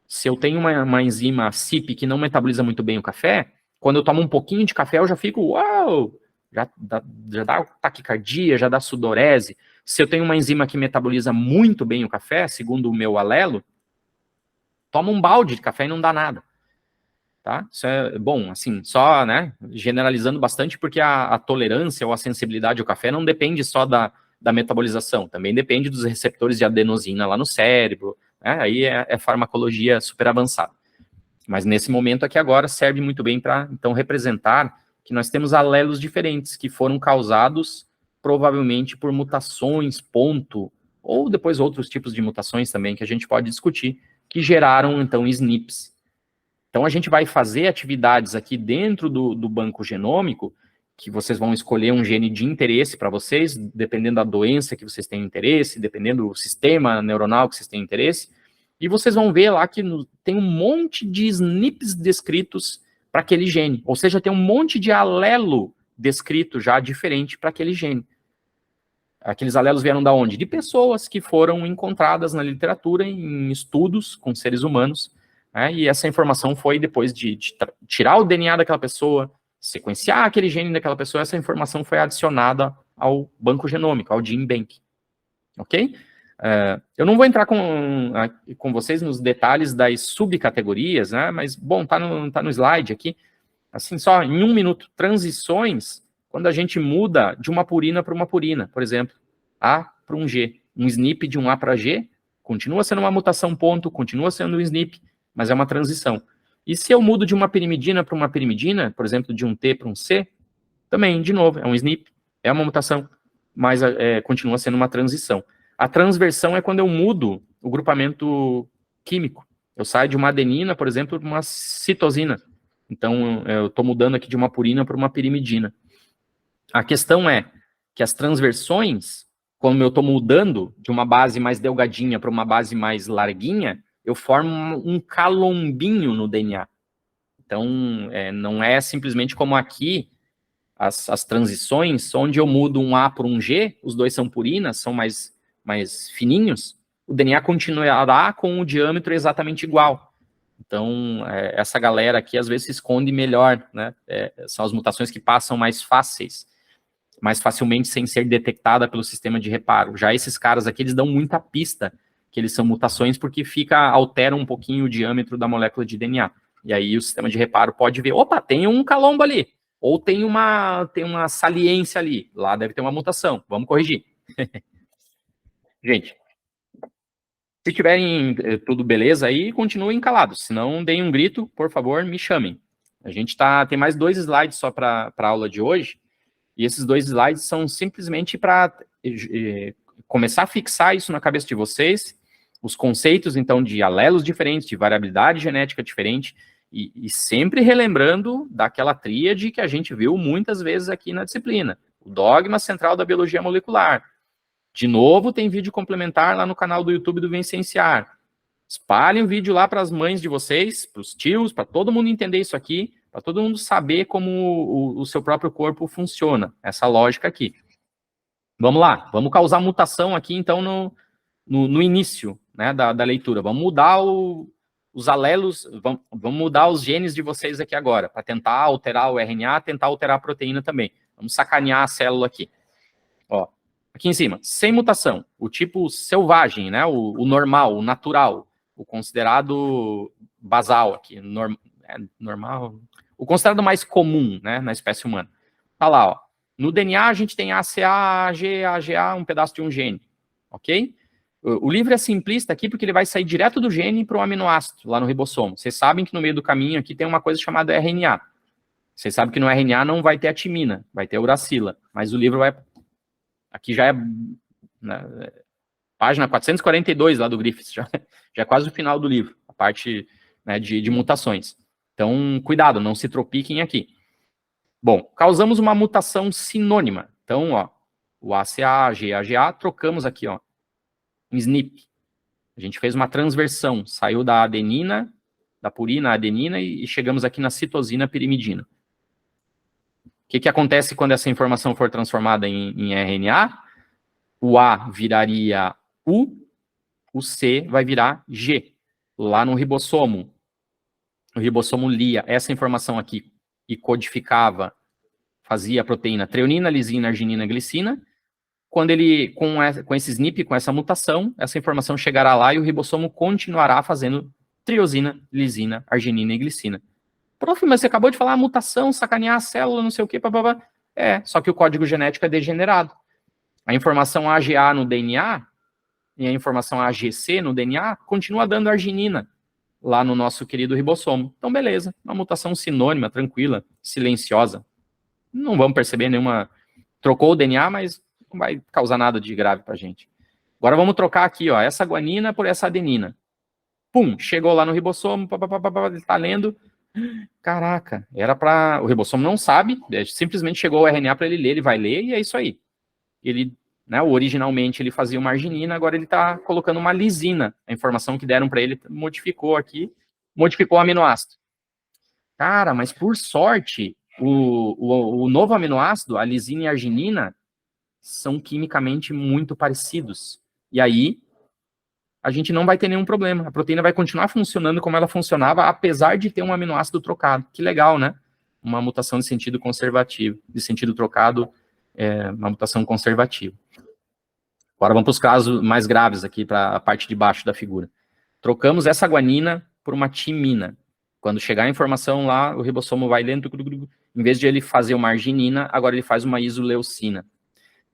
Se eu tenho uma enzima CYP que não metaboliza muito bem o café, quando eu tomo um pouquinho de café, eu já fico, uau, já dá taquicardia, já dá sudorese. Se eu tenho uma enzima que metaboliza muito bem o café, segundo o meu alelo, toma um balde de café e não dá nada. Tá? Isso é bom, assim, só, né, generalizando bastante, porque a tolerância ou a sensibilidade ao café não depende só da metabolização, também depende dos receptores de adenosina lá no cérebro, né, aí é farmacologia super avançada. Mas nesse momento aqui agora serve muito bem para, então, representar que nós temos alelos diferentes que foram causados provavelmente por mutações, ponto, ou depois outros tipos de mutações também que a gente pode discutir, que geraram, então, SNPs. Então, a gente vai fazer atividades aqui dentro do banco genômico, que vocês vão escolher um gene de interesse para vocês, dependendo da doença que vocês têm interesse, dependendo do sistema neuronal que vocês têm interesse, e vocês vão ver lá que tem um monte de SNPs descritos para aquele gene, ou seja, tem um monte de alelo descrito já diferente para aquele gene. Aqueles alelos vieram da onde? De pessoas que foram encontradas na literatura em estudos com seres humanos, né, e essa informação foi depois de tirar o DNA daquela pessoa, sequenciar aquele gene daquela pessoa, essa informação foi adicionada ao banco genômico, ao GenBank. Ok? Eu não vou entrar com vocês nos detalhes das subcategorias, né, mas, bom, tá no slide aqui, assim, só em 1 minuto, transições, quando a gente muda de uma purina para uma purina, por exemplo, A para um G. Um SNP de um A para G continua sendo uma mutação ponto, continua sendo um SNP, mas é uma transição. E se eu mudo de uma pirimidina para uma pirimidina, por exemplo, de um T para um C, também, de novo, é um SNP, é uma mutação, mas continua sendo uma transição. A transversão é quando eu mudo o grupamento químico. Eu saio de uma adenina, por exemplo, para uma citosina. Então, eu estou mudando aqui de uma purina para uma pirimidina. A questão é que as transversões, quando eu estou mudando de uma base mais delgadinha para uma base mais larguinha, eu formo um calombinho no DNA. Então, não é simplesmente como aqui, as transições, onde eu mudo um A por um G, os dois são purinas, são mais fininhos, o DNA continuará com o diâmetro exatamente igual. Então, essa galera aqui às vezes se esconde melhor, né? São as mutações que passam mais facilmente sem ser detectada pelo sistema de reparo. Já esses caras aqui, eles dão muita pista que eles são mutações porque altera um pouquinho o diâmetro da molécula de DNA. E aí o sistema de reparo pode ver, opa, tem um calombo ali, ou tem uma saliência ali, lá deve ter uma mutação, vamos corrigir. Gente, se tiverem tudo beleza aí, continuem calados. Se não, deem um grito, por favor, me chamem. A gente tem mais 2 slides só para a aula de hoje, e esses 2 slides são simplesmente para começar a fixar isso na cabeça de vocês, os conceitos, então, de alelos diferentes, de variabilidade genética diferente, e sempre relembrando daquela tríade que a gente viu muitas vezes aqui na disciplina, o dogma central da biologia molecular. De novo, tem vídeo complementar lá no canal do YouTube do Vincienciar. Espalhem o vídeo lá para as mães de vocês, para os tios, para todo mundo entender isso aqui, para todo mundo saber como o seu próprio corpo funciona, essa lógica aqui. Vamos lá, vamos causar mutação aqui, então, no início, né, da leitura. Vamos mudar os alelos, vamos mudar os genes de vocês aqui agora, para tentar alterar o RNA, tentar alterar a proteína também. Vamos sacanear a célula aqui. Ó, aqui em cima, sem mutação, o tipo selvagem, né, o normal, o natural, o considerado basal aqui, normal, o considerado mais comum, né, na espécie humana. Tá lá, ó. No DNA a gente tem ACA, AG, AGA, um pedaço de um gene, ok? O livro é simplista aqui porque ele vai sair direto do gene para o aminoácido, lá no ribossomo. Vocês sabem que no meio do caminho aqui tem uma coisa chamada RNA. Vocês sabem que no RNA não vai ter a timina, vai ter a uracila, mas o livro vai... Aqui já é... Né, página 442 lá do Griffiths, já é quase o final do livro, a parte, né, de mutações. Então, cuidado, não se tropiquem aqui. Bom, causamos uma mutação sinônima. Então, ó, o ACA, GAGA, trocamos aqui, ó, um SNP. A gente fez uma transversão, saiu da adenina, da purina à adenina e chegamos aqui na citosina pirimidina. O que acontece quando essa informação for transformada em RNA? O A viraria U, o C vai virar G. Lá no ribossomo, o ribossomo lia essa informação aqui e codificava, fazia a proteína treonina, lisina, arginina, glicina. Quando ele, com esse SNP, com essa mutação, essa informação chegará lá e o ribossomo continuará fazendo triosina, lisina, arginina e glicina. Prof, mas você acabou de falar mutação, sacanear a célula, não sei o quê, papapá. Só que o código genético é degenerado. A informação AGA no DNA e a informação AGC no DNA continua dando arginina lá no nosso querido ribossomo. Então, beleza, uma mutação sinônima, tranquila, silenciosa. Não vamos perceber nenhuma... Trocou o DNA, mas não vai causar nada de grave pra gente. Agora vamos trocar aqui, ó, essa guanina por essa adenina. Pum, chegou lá no ribossomo, ele tá lendo. Caraca, era pra... O ribossomo não sabe, simplesmente chegou o RNA para ele ler, ele vai ler e é isso aí. Ele, né, originalmente ele fazia uma arginina, agora ele tá colocando uma lisina. A informação que deram para ele modificou aqui, modificou o aminoácido. Cara, mas por sorte, o novo aminoácido, a lisina e a arginina, são quimicamente muito parecidos. E aí, a gente não vai ter nenhum problema. A proteína vai continuar funcionando como ela funcionava, apesar de ter um aminoácido trocado. Que legal, né? Uma mutação de sentido conservativo. De sentido trocado, uma mutação conservativa. Agora vamos para os casos mais graves aqui, para a parte de baixo da figura. Trocamos essa guanina por uma timina. Quando chegar a informação lá, o ribossomo vai lendo em vez de ele fazer uma arginina, agora ele faz uma isoleucina.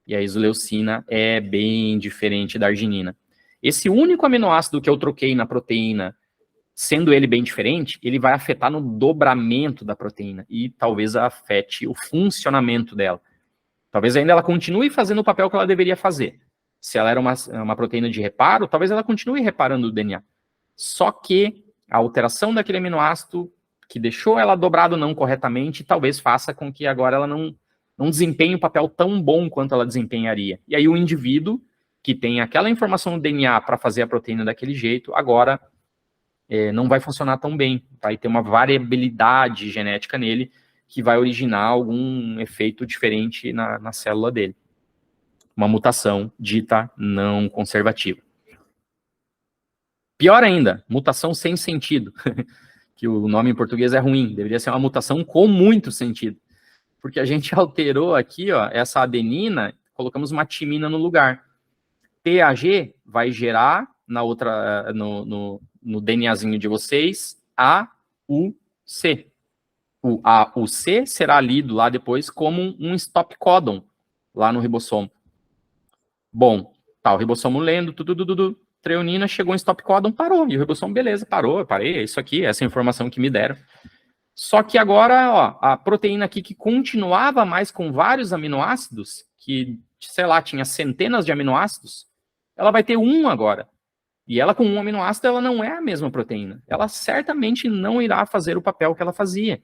E a isoleucina é bem diferente da arginina. Esse único aminoácido que eu troquei na proteína, sendo ele bem diferente, ele vai afetar no dobramento da proteína e talvez afete o funcionamento dela. Talvez ainda ela continue fazendo o papel que ela deveria fazer. Se ela era uma proteína de reparo, talvez ela continue reparando o DNA. Só que a alteração daquele aminoácido que deixou ela dobrado não corretamente, talvez faça com que agora ela não desempenhe um papel tão bom quanto ela desempenharia. E aí o indivíduo que tem aquela informação no DNA para fazer a proteína daquele jeito, agora não vai funcionar tão bem. Vai ter uma variabilidade genética nele que vai originar algum efeito diferente na célula dele. Uma mutação dita não conservativa. Pior ainda, mutação sem sentido, que o nome em português é ruim, deveria ser uma mutação com muito sentido, porque a gente alterou aqui, ó, essa adenina, colocamos uma timina no lugar. TAG vai gerar na outra, no DNAzinho de vocês, AUC. O AUC será lido lá depois como um stop codon, lá no ribossomo. Bom, tá, o ribossomo lendo, treonina, chegou em stop codon, parou. E o ribossomo, beleza, parou, parei, é isso aqui, essa informação que me deram. Só que agora, ó, a proteína aqui que continuava mais com vários aminoácidos, que, sei lá, tinha centenas de aminoácidos, ela vai ter um agora. E ela com um aminoácido, ela não é a mesma proteína. Ela certamente não irá fazer o papel que ela fazia.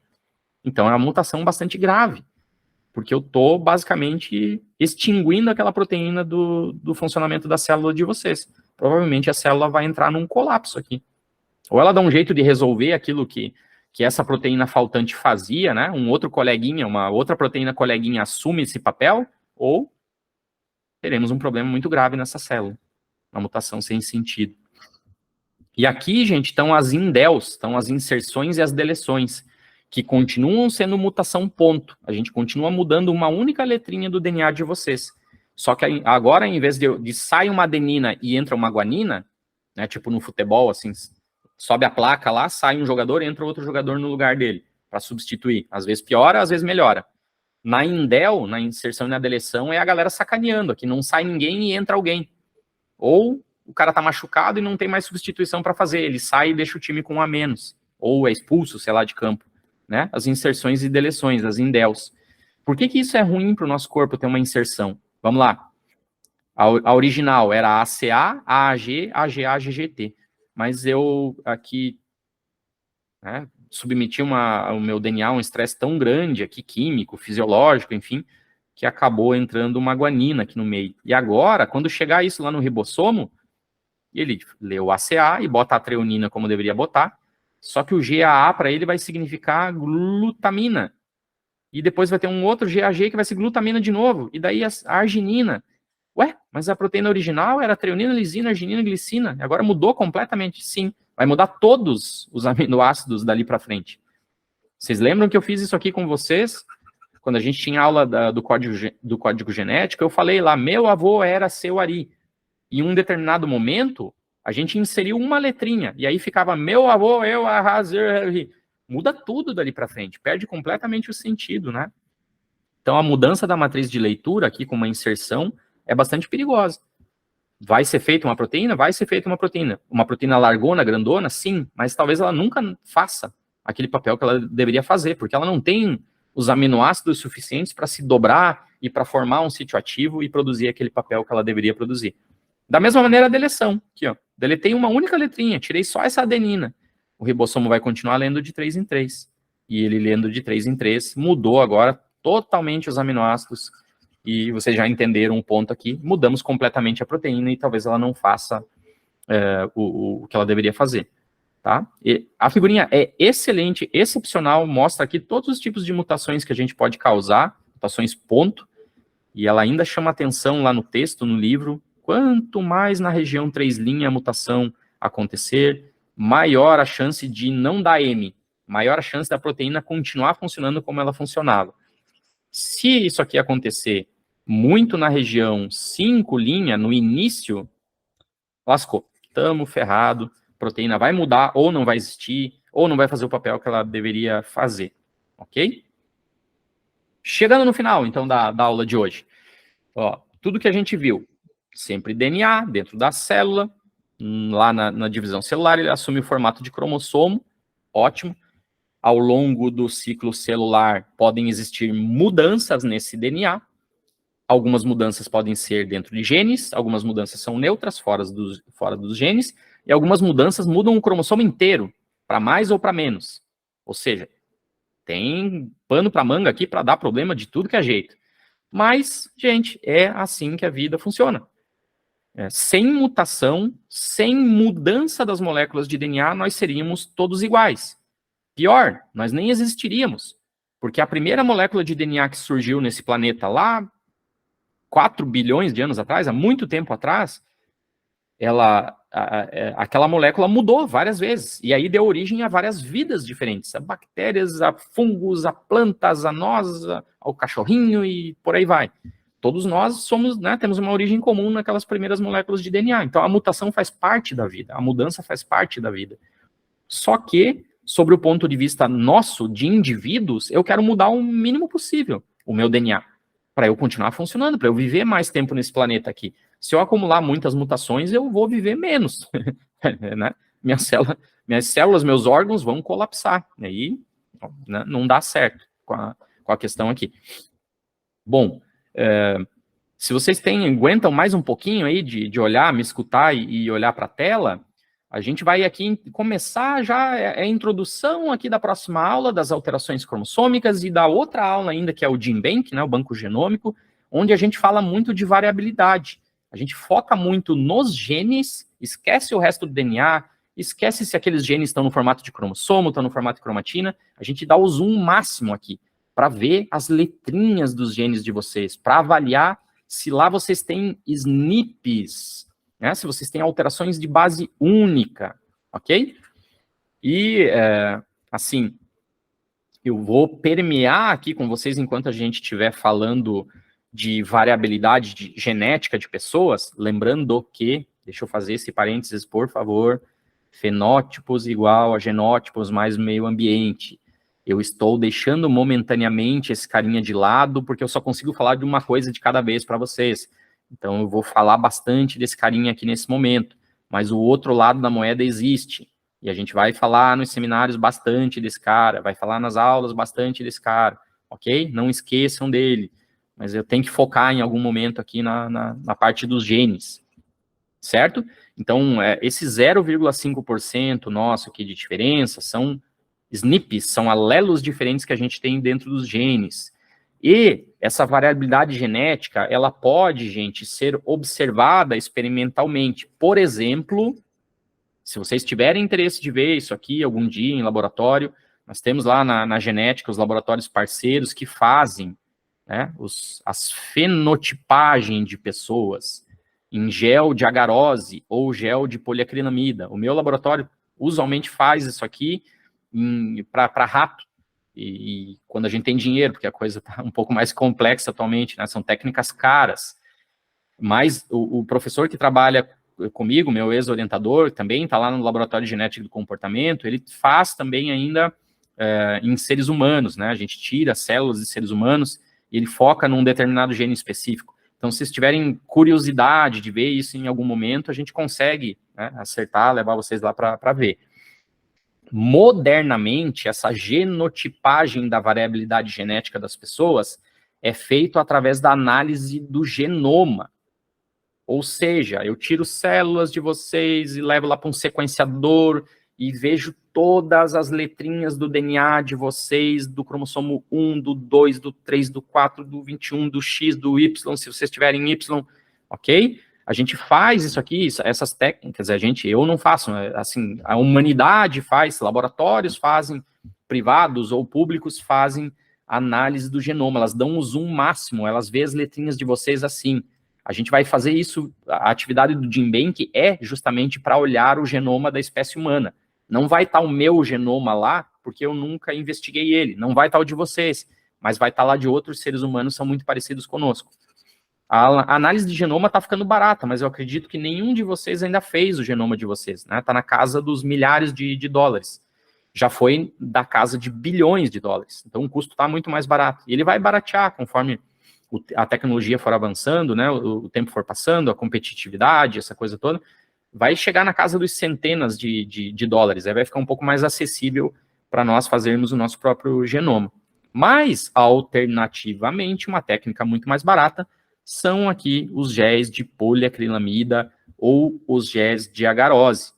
Então é uma mutação bastante grave. Porque eu estou, basicamente, extinguindo aquela proteína do funcionamento da célula de vocês. Provavelmente a célula vai entrar num colapso aqui. Ou ela dá um jeito de resolver aquilo que essa proteína faltante fazia, né? Um outro coleguinha, uma outra proteína coleguinha assume esse papel, ou teremos um problema muito grave nessa célula. Uma mutação sem sentido. E aqui, gente, estão as indels, estão as inserções e as deleções, que continuam sendo mutação ponto. A gente continua mudando uma única letrinha do DNA de vocês. Só que agora, em vez de sair uma adenina e entra uma guanina, né, tipo no futebol, assim, sobe a placa lá, sai um jogador, entra outro jogador no lugar dele, para substituir. Às vezes piora, às vezes melhora. Na indel, na inserção e na deleção, é a galera sacaneando, aqui não sai ninguém e entra alguém. Ou o cara tá machucado e não tem mais substituição para fazer, ele sai e deixa o time com um a menos. Ou é expulso, sei lá, de campo. Né? As inserções e deleções, as indels. Por que isso é ruim para o nosso corpo ter uma inserção? Vamos lá. A original era ACA, AAG, AGA, GGT. Mas eu aqui, né, submeti o meu DNA a um estresse tão grande aqui, químico, fisiológico, enfim, que acabou entrando uma guanina aqui no meio. E agora, quando chegar isso lá no ribossomo, ele lê o ACA e bota a treonina como deveria botar, só que o GAA para ele vai significar glutamina. E depois vai ter um outro GAG que vai ser glutamina de novo. E daí a arginina. Ué, mas a proteína original era treonina, lisina, arginina, glicina. Agora mudou completamente. Sim, vai mudar todos os aminoácidos dali para frente. Vocês lembram que eu fiz isso aqui com vocês? Quando a gente tinha aula do código genético, eu falei lá, meu avô era seu Ari. Em um determinado momento, a gente inseriu uma letrinha, e aí ficava meu avô, eu, arraser, muda tudo dali para frente, perde completamente o sentido, né? Então, a mudança da matriz de leitura aqui com uma inserção é bastante perigosa. Vai ser feita uma proteína? Vai ser feita uma proteína. Uma proteína largona, grandona? Sim, mas talvez ela nunca faça aquele papel que ela deveria fazer, porque ela não tem os aminoácidos suficientes para se dobrar e para formar um sítio ativo e produzir aquele papel que ela deveria produzir. Da mesma maneira, a deleção. Aqui, ó. Deletei uma única letrinha, tirei só essa adenina. O ribossomo vai continuar lendo de 3 em 3. E ele lendo de 3 em 3, mudou agora totalmente os aminoácidos. E vocês já entenderam um ponto aqui. Mudamos completamente a proteína e talvez ela não faça o que ela deveria fazer. Tá? E a figurinha é excelente, excepcional, mostra aqui todos os tipos de mutações que a gente pode causar, mutações ponto. E ela ainda chama atenção lá no texto, no livro. Quanto mais na região 3' a mutação acontecer, maior a chance de não dar M, maior a chance da proteína continuar funcionando como ela funcionava. Se isso aqui acontecer muito na região 5', no início, lascou. Estamos ferrado, a proteína vai mudar, ou não vai existir, ou não vai fazer o papel que ela deveria fazer. Ok? chegando no final, então, da aula de hoje. Ó, tudo que a gente viu, sempre DNA dentro da célula, lá na divisão celular, ele assume o formato de cromossomo, ótimo. Ao longo do ciclo celular, podem existir mudanças nesse DNA. Algumas mudanças podem ser dentro de genes, algumas mudanças são neutras, fora dos genes, e algumas mudanças mudam o cromossomo inteiro, para mais ou para menos. Ou seja, tem pano para manga aqui para dar problema de tudo que é jeito. Mas, gente, é assim que a vida funciona. Sem mutação, sem mudança das moléculas de DNA, nós seríamos todos iguais. Pior, nós nem existiríamos. Porque a primeira molécula de DNA que surgiu nesse planeta lá, 4 bilhões de anos atrás, há muito tempo atrás, aquela molécula mudou várias vezes. E aí deu origem a várias vidas diferentes. A bactérias, a fungos, a plantas, a nós, ao cachorrinho e por aí vai. Todos nós somos, né, temos uma origem comum naquelas primeiras moléculas de DNA. Então a mutação faz parte da vida, a mudança faz parte da vida. Só que, sobre o ponto de vista nosso, de indivíduos, eu quero mudar o mínimo possível o meu DNA, para eu continuar funcionando, para eu viver mais tempo nesse planeta aqui. Se eu acumular muitas mutações, eu vou viver menos. Né? Minhas células, meus órgãos vão colapsar. E aí, né, não dá certo com a questão aqui. Bom, se vocês aguentam mais um pouquinho aí de olhar, me escutar e olhar para a tela, a gente vai aqui começar já a introdução aqui da próxima aula das alterações cromossômicas e da outra aula ainda, que é o GenBank, né, o banco genômico, onde a gente fala muito de variabilidade. A gente foca muito nos genes, esquece o resto do DNA, esquece se aqueles genes estão no formato de cromossomo, estão no formato de cromatina. A gente dá o zoom máximo aqui, para ver as letrinhas dos genes de vocês, para avaliar se lá vocês têm SNPs, né, se vocês têm alterações de base única, ok? E, assim, eu vou permear aqui com vocês enquanto a gente estiver falando de variabilidade genética de pessoas, lembrando que, deixa eu fazer esse parênteses, por favor, fenótipos igual a genótipos mais meio ambiente. Eu estou deixando momentaneamente esse carinha de lado, porque eu só consigo falar de uma coisa de cada vez para vocês. Então, eu vou falar bastante desse carinha aqui nesse momento, mas o outro lado da moeda existe, e a gente vai falar nos seminários bastante desse cara, vai falar nas aulas bastante desse cara, ok? Não esqueçam dele, mas eu tenho que focar em algum momento aqui na parte dos genes, certo? Então, esse 0,5% nosso aqui de diferença são SNPs, são alelos diferentes que a gente tem dentro dos genes. E essa variabilidade genética, ela pode, gente, ser observada experimentalmente. Por exemplo, se vocês tiverem interesse de ver isso aqui algum dia em laboratório, nós temos lá na genética os laboratórios parceiros que fazem, né, as fenotipagens de pessoas em gel de agarose ou gel de poliacrilamida. O meu laboratório usualmente faz isso aqui para rato, e quando a gente tem dinheiro, porque a coisa está um pouco mais complexa atualmente, né, são técnicas caras, mas o professor que trabalha comigo, meu ex-orientador, também está lá no laboratório de genética do comportamento, ele faz também ainda em seres humanos, né, a gente tira células de seres humanos e ele foca num determinado gene específico. Então, se vocês tiverem curiosidade de ver isso em algum momento, a gente consegue, né, acertar, levar vocês lá para ver. Modernamente, essa genotipagem da variabilidade genética das pessoas é feito através da análise do genoma. Ou seja, eu tiro células de vocês e levo lá para um sequenciador e vejo todas as letrinhas do DNA de vocês, do cromossomo 1, do 2, do 3, do 4, do 21, do X, do Y, se vocês tiverem Y, ok? A gente faz isso aqui, essas técnicas, eu não faço, assim, a humanidade faz, laboratórios fazem, privados ou públicos fazem análise do genoma, elas dão um zoom máximo, elas veem as letrinhas de vocês assim. A gente vai fazer isso, a atividade do GenBank é justamente para olhar o genoma da espécie humana. Não vai estar o meu genoma lá, porque eu nunca investiguei ele, não vai estar o de vocês, mas vai estar lá de outros seres humanos que são muito parecidos conosco. A análise de genoma está ficando barata, mas eu acredito que nenhum de vocês ainda fez o genoma de vocês, né? Está na casa dos milhares de dólares. já foi da casa de bilhões de dólares. Então, o custo está muito mais barato. E ele vai baratear conforme a tecnologia for avançando, né, o tempo for passando, a competitividade, essa coisa toda, vai chegar na casa dos centenas de dólares. Aí vai ficar um pouco mais acessível para nós fazermos o nosso próprio genoma. Mas, alternativamente, uma técnica muito mais barata são aqui os géis de poliacrilamida ou os géis de agarose.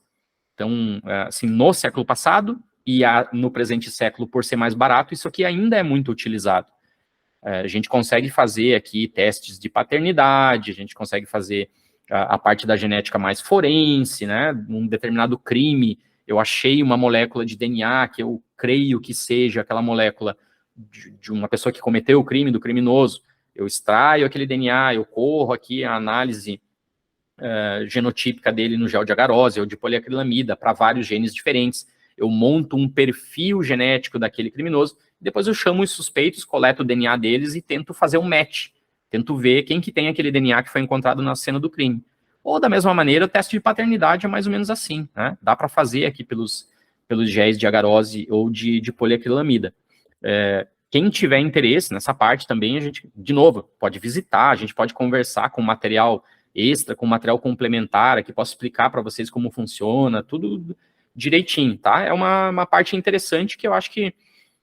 Então, assim, no século passado e no presente século, por ser mais barato, isso aqui ainda é muito utilizado. A gente consegue fazer aqui testes de paternidade, a gente consegue fazer a parte da genética mais forense, né? Um determinado crime, eu achei uma molécula de DNA que eu creio que seja aquela molécula de uma pessoa que cometeu o crime, do criminoso. Eu extraio aquele DNA, eu corro aqui a análise genotípica dele no gel de agarose ou de poliacrilamida para vários genes diferentes. Eu monto um perfil genético daquele criminoso, depois eu chamo os suspeitos, coleto o DNA deles e tento fazer um match. Tento ver quem que tem aquele DNA que foi encontrado na cena do crime. Ou, da mesma maneira, o teste de paternidade é mais ou menos assim, né? Dá para fazer aqui pelos géis de agarose ou de poliacrilamida. Quem tiver interesse nessa parte também, a gente, de novo, pode visitar, a gente pode conversar com material extra, com material complementar, que posso explicar para vocês como funciona, tudo direitinho, tá? É uma parte interessante que eu acho que,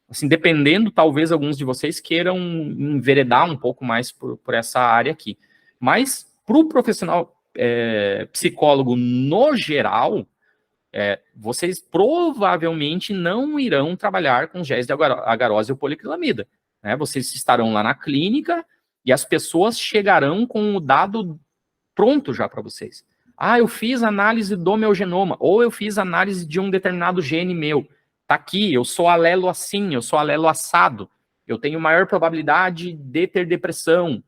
assim, dependendo, talvez alguns de vocês queiram enveredar um pouco mais por essa área aqui. Mas, para o profissional psicólogo no geral, vocês provavelmente não irão trabalhar com géis de agarose ou poliacrilamida, né? Vocês estarão lá na clínica e as pessoas chegarão com o dado pronto já para vocês. Ah, eu fiz análise do meu genoma, ou eu fiz análise de um determinado gene meu. Tá aqui, eu sou alelo assim, eu sou alelo assado, eu tenho maior probabilidade de ter depressão.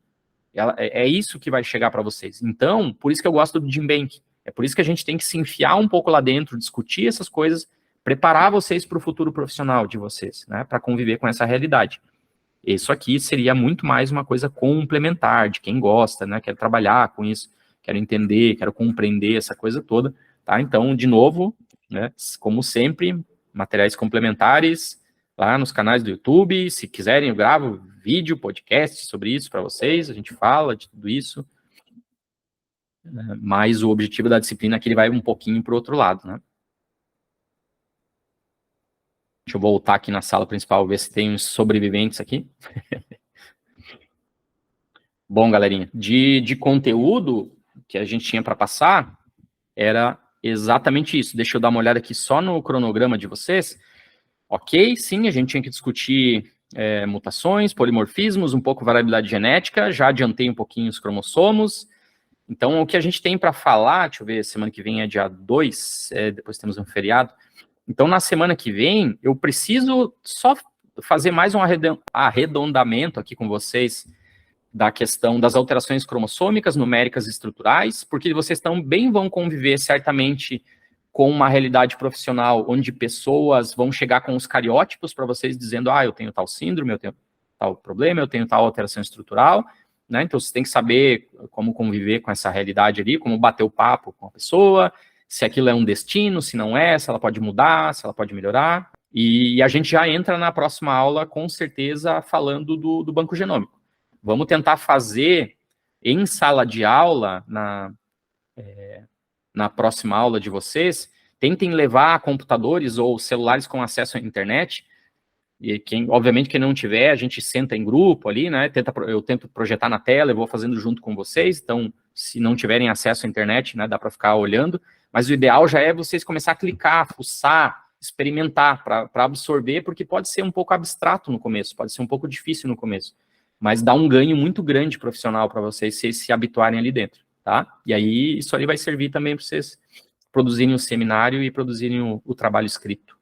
É isso que vai chegar para vocês. Então, por isso que eu gosto do GenBank. É por isso que a gente tem que se enfiar um pouco lá dentro, discutir essas coisas, preparar vocês para o futuro profissional de vocês, né, para conviver com essa realidade. Isso aqui seria muito mais uma coisa complementar, de quem gosta, né, quer trabalhar com isso, quero entender, quero compreender essa coisa toda, tá? Então, de novo, né, como sempre, materiais complementares lá nos canais do YouTube. Se quiserem, eu gravo vídeo, podcast sobre isso para vocês, a gente fala de tudo isso. Mas o objetivo da disciplina aqui ele vai um pouquinho para o outro lado, né? Deixa eu voltar aqui na sala principal, ver se tem uns sobreviventes aqui. Bom, galerinha, de conteúdo que a gente tinha para passar, era exatamente isso. Deixa eu dar uma olhada aqui só no cronograma de vocês. Ok, sim, a gente tinha que discutir mutações, polimorfismos, um pouco variabilidade genética, já adiantei um pouquinho os cromossomos. Então, o que a gente tem para falar, deixa eu ver, semana que vem é dia 2, depois temos um feriado. Então, na semana que vem, eu preciso só fazer mais um arredondamento aqui com vocês da questão das alterações cromossômicas, numéricas e estruturais, porque vocês também vão conviver certamente com uma realidade profissional onde pessoas vão chegar com os cariótipos para vocês dizendo, eu tenho tal síndrome, eu tenho tal problema, eu tenho tal alteração estrutural, né? Então, você tem que saber como conviver com essa realidade ali, como bater o papo com a pessoa, se aquilo é um destino, se não é, se ela pode mudar, se ela pode melhorar. E a gente já entra na próxima aula, com certeza, falando do banco genômico. Vamos tentar fazer em sala de aula, na próxima aula de vocês, tentem levar computadores ou celulares com acesso à internet, e obviamente, quem não tiver, a gente senta em grupo ali, né, eu tento projetar na tela, eu vou fazendo junto com vocês, então, se não tiverem acesso à internet, né, dá para ficar olhando, mas o ideal já é vocês começar a clicar, fuçar, experimentar, para absorver, porque pode ser um pouco abstrato no começo, pode ser um pouco difícil no começo, mas dá um ganho muito grande profissional para vocês se habituarem ali dentro, tá? E aí, isso ali vai servir também para vocês produzirem o seminário e produzirem o trabalho escrito.